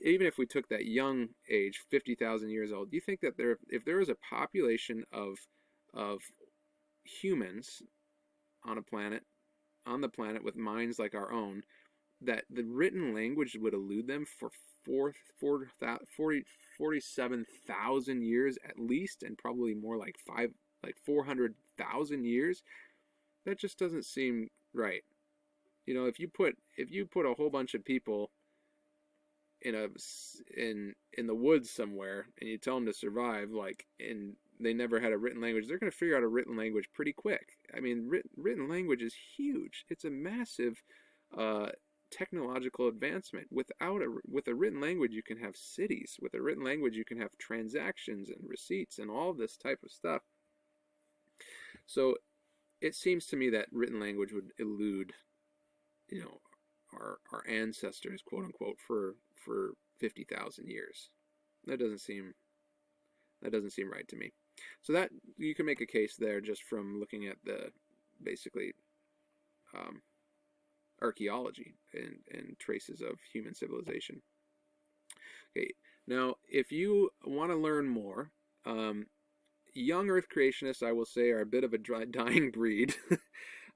Even if we took that young age, 50,000 years old, do you think that if there was a population of humans on the planet with minds like our own, that the written language would elude them for 47,000 years at least, and probably more like 400,000 years? That just doesn't seem right. You know, if you put a whole bunch of people in the woods somewhere, and you tell them to survive, and they never had a written language, they're going to figure out a written language pretty quick. I mean, written language is huge. It's a massive technological advancement. With a written language, you can have cities. With a written language, you can have transactions and receipts and all this type of stuff. So it seems to me that written language would elude, you know, our ancestors, quote unquote, for 50,000 years. That doesn't seem right to me. So that you can make a case there just from looking at the basically archaeology and traces of human civilization. Okay, now if you want to learn more, young Earth creationists, I will say, are a bit of a dying breed.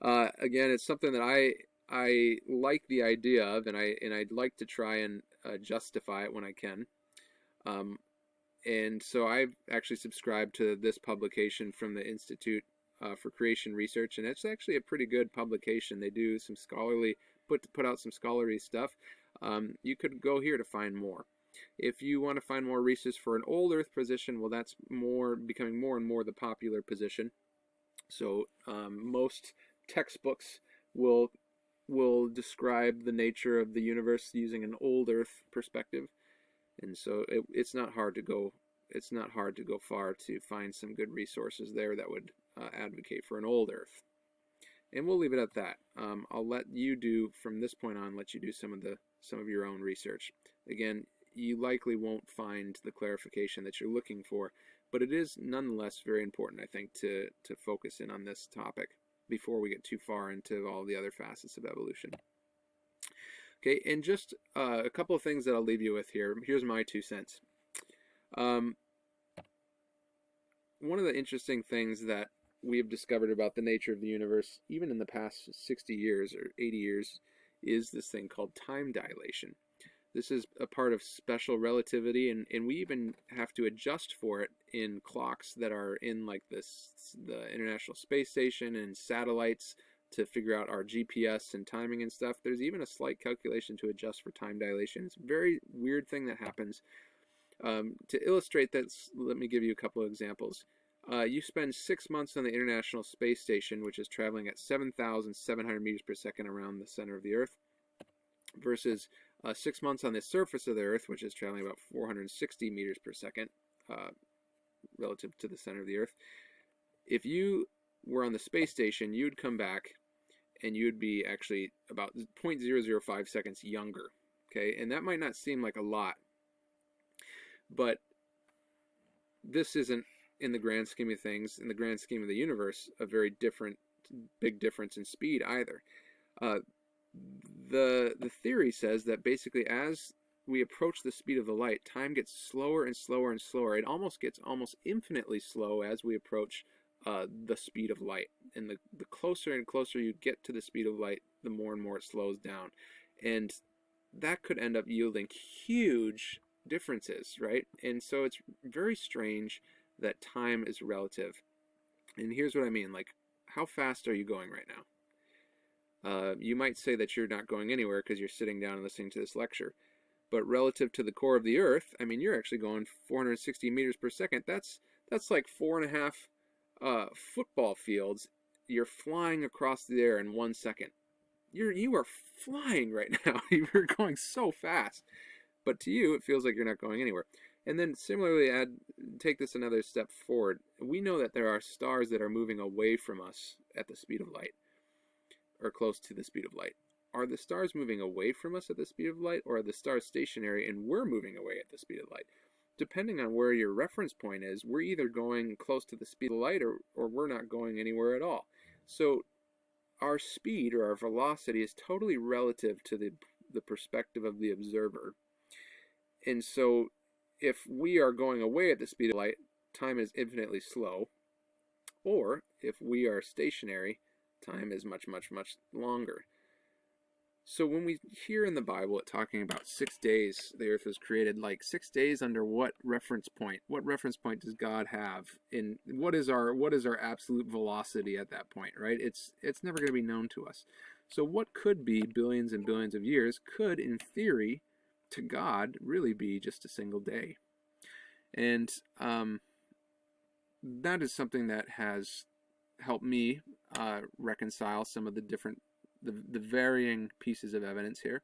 Again, it's something that I like the idea of, and I'd like to try and justify it when I can. And so I've actually subscribed to this publication from the Institute for Creation Research, and it's actually a pretty good publication. They do some scholarly, put out some scholarly stuff. You could go here to find more. If you want to find more research for an old Earth position, well, that's becoming more and more the popular position. So most textbooks will describe the nature of the universe using an old Earth perspective, and so it's not hard to go far to find some good resources there that would advocate for an old Earth. And we'll leave it at that. I'll let you do, from this point on, let you do some of your own research. Again, you likely won't find the clarification that you're looking for, but it is nonetheless very important, I think, to focus in on this topic before we get too far into all the other facets of evolution. Okay, and just a couple of things that I'll leave you with here. Here's my 2 cents. One of the interesting things that we have discovered about the nature of the universe, even in the past 60 years or 80 years, is this thing called time dilation. This is a part of special relativity, and we even have to adjust for it in clocks that are in like the International Space Station and satellites to figure out our GPS and timing and stuff. There's even a slight calculation to adjust for time dilation. It's a very weird thing that happens. To illustrate this, let me give you a couple of examples. You spend 6 months on the International Space Station, which is traveling at 7,700 meters per second around the center of the Earth, versus 6 months on the surface of the Earth, which is traveling about 460 meters per second relative to the center of the Earth. If you were on the space station, you'd come back and you'd be actually about 0.005 seconds younger. Okay, and that might not seem like a lot, but this isn't, in the grand scheme of things, in the grand scheme of the universe, a very big difference in speed either. the theory says that basically as we approach the speed of the light, time gets slower and slower and slower. It almost gets almost infinitely slow as we approach the speed of light. And the closer and closer you get to the speed of light, the more and more it slows down. And that could end up yielding huge differences, right? And so it's very strange that time is relative. And here's what I mean, like, how fast are you going right now? You might say that you're not going anywhere because you're sitting down and listening to this lecture. But relative to the core of the Earth, I mean, you're actually going 460 meters per second. That's like 4.5 football fields. You're flying across the air in 1 second. You are flying right now. You're going so fast. But to you, it feels like you're not going anywhere. And then similarly, take this another step forward. We know that there are stars that are moving away from us at the speed of light, or close to the speed of light. Are the stars moving away from us at the speed of light, or are the stars stationary and we're moving away at the speed of light? Depending on where your reference point is, we're either going close to the speed of light or we're not going anywhere at all. So our speed or our velocity is totally relative to the perspective of the observer. And so if we are going away at the speed of light, time is infinitely slow. Or if we are stationary, time is much, much, much longer. So when we hear in the Bible it talking about 6 days the earth was created, like 6 days under what reference point? What reference point does God have? In what is our absolute velocity at that point, right? It's never going to be known to us. So what could be billions and billions of years could, in theory, to God, really be just a single day. And that is something that has helped me reconcile some of the different the varying pieces of evidence here,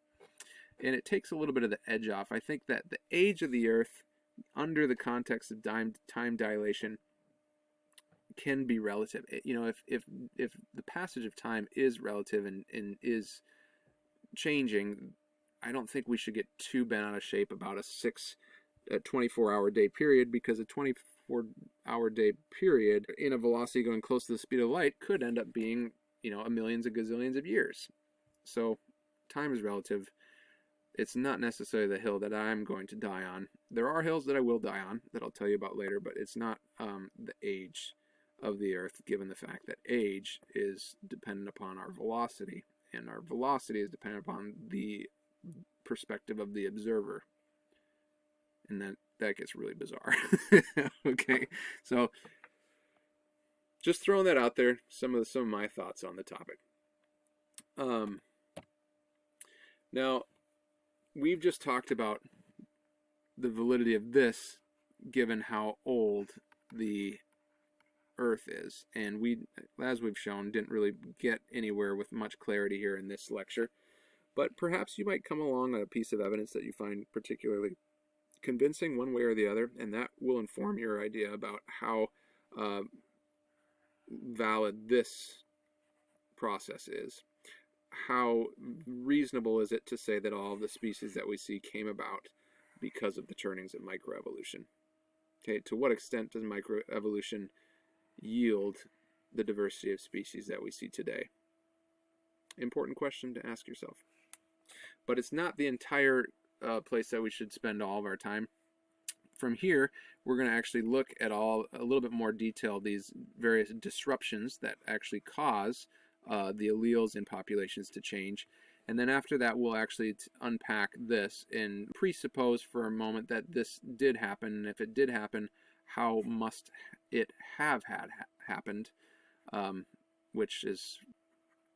and it takes a little bit of the edge off. I think that the age of the Earth, under the context of time dilation, can be relative. You know, if the passage of time is relative and is changing, I don't think we should get too bent out of shape about a 24-hour day period, because a 24-hour day period in a velocity going close to the speed of light could end up being, you know, a millions of gazillions of years. So time is relative. It's not necessarily the hill that I'm going to die on. There are hills that I will die on that I'll tell you about later, but it's not the age of the Earth, given the fact that age is dependent upon our velocity, and our velocity is dependent upon the perspective of the observer. And that gets really bizarre. Okay, so just throwing that out there, some of my thoughts on the topic. Now, we've just talked about the validity of this, given how old the Earth is, and we, as we've shown, didn't really get anywhere with much clarity here in this lecture. But perhaps you might come along on a piece of evidence that you find particularly convincing one way or the other, and that will inform your idea about how valid this process is. How reasonable is it to say that all of the species that we see came about because of the turnings of microevolution? Okay, to what extent does microevolution yield the diversity of species that we see today? Important question to ask yourself. But it's not the entire place that we should spend all of our time. From here, we're going to actually look at a little bit more detail, these various disruptions that actually cause the alleles in populations to change. And then after that, we'll actually unpack this and presuppose for a moment that this did happen. And if it did happen, how must it have happened? Which is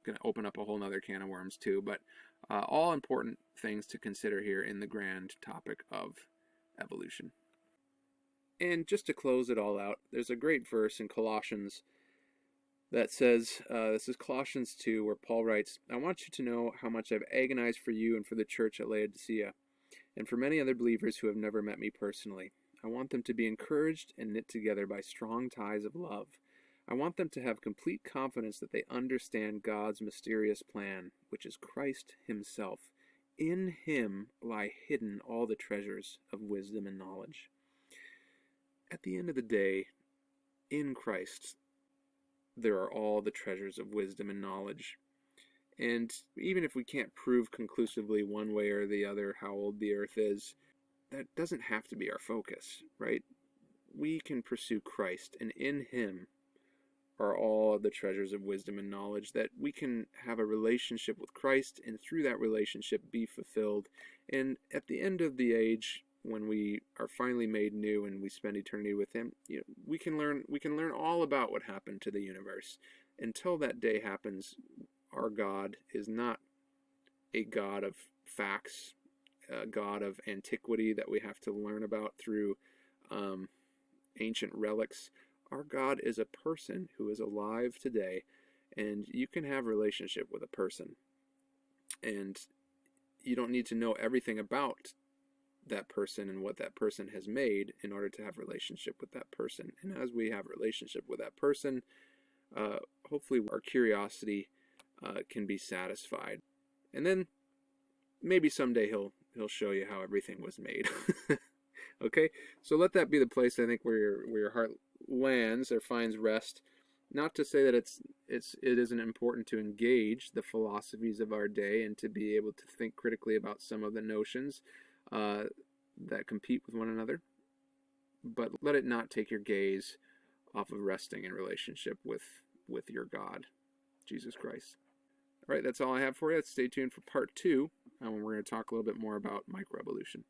going to open up a whole nother can of worms too. But all important things to consider here in the grand topic of evolution. And just to close it all out, there's a great verse in Colossians that says, this is Colossians 2, where Paul writes, "I want you to know how much I've agonized for you and for the church at Laodicea, and for many other believers who have never met me personally. I want them to be encouraged and knit together by strong ties of love. I want them to have complete confidence that they understand God's mysterious plan, which is Christ himself. In him lie hidden all the treasures of wisdom and knowledge." At the end of the day, in Christ, there are all the treasures of wisdom and knowledge. And even if we can't prove conclusively one way or the other how old the Earth is, that doesn't have to be our focus, right? We can pursue Christ, and in Him are all of the treasures of wisdom and knowledge, that we can have a relationship with Christ, and through that relationship be fulfilled. And at the end of the age, when we are finally made new and we spend eternity with Him, we can learn all about what happened to the universe. Until that day happens, our God is not a God of facts, a God of antiquity that we have to learn about through ancient relics. Our God is a person who is alive today, and you can have a relationship with a person. And you don't need to know everything about that person and what that person has made in order to have a relationship with that person. And as we have a relationship with that person, hopefully our curiosity can be satisfied. And then maybe someday he'll show you how everything was made. Okay, so let that be the place, I think, where your heart lands or finds rest. Not to say that it isn't important to engage the philosophies of our day and to be able to think critically about some of the notions that compete with one another, but let it not take your gaze off of resting in relationship with your God, Jesus Christ. All right, that's all I have for you. Stay tuned for part 2, when we're going to talk a little bit more about microevolution.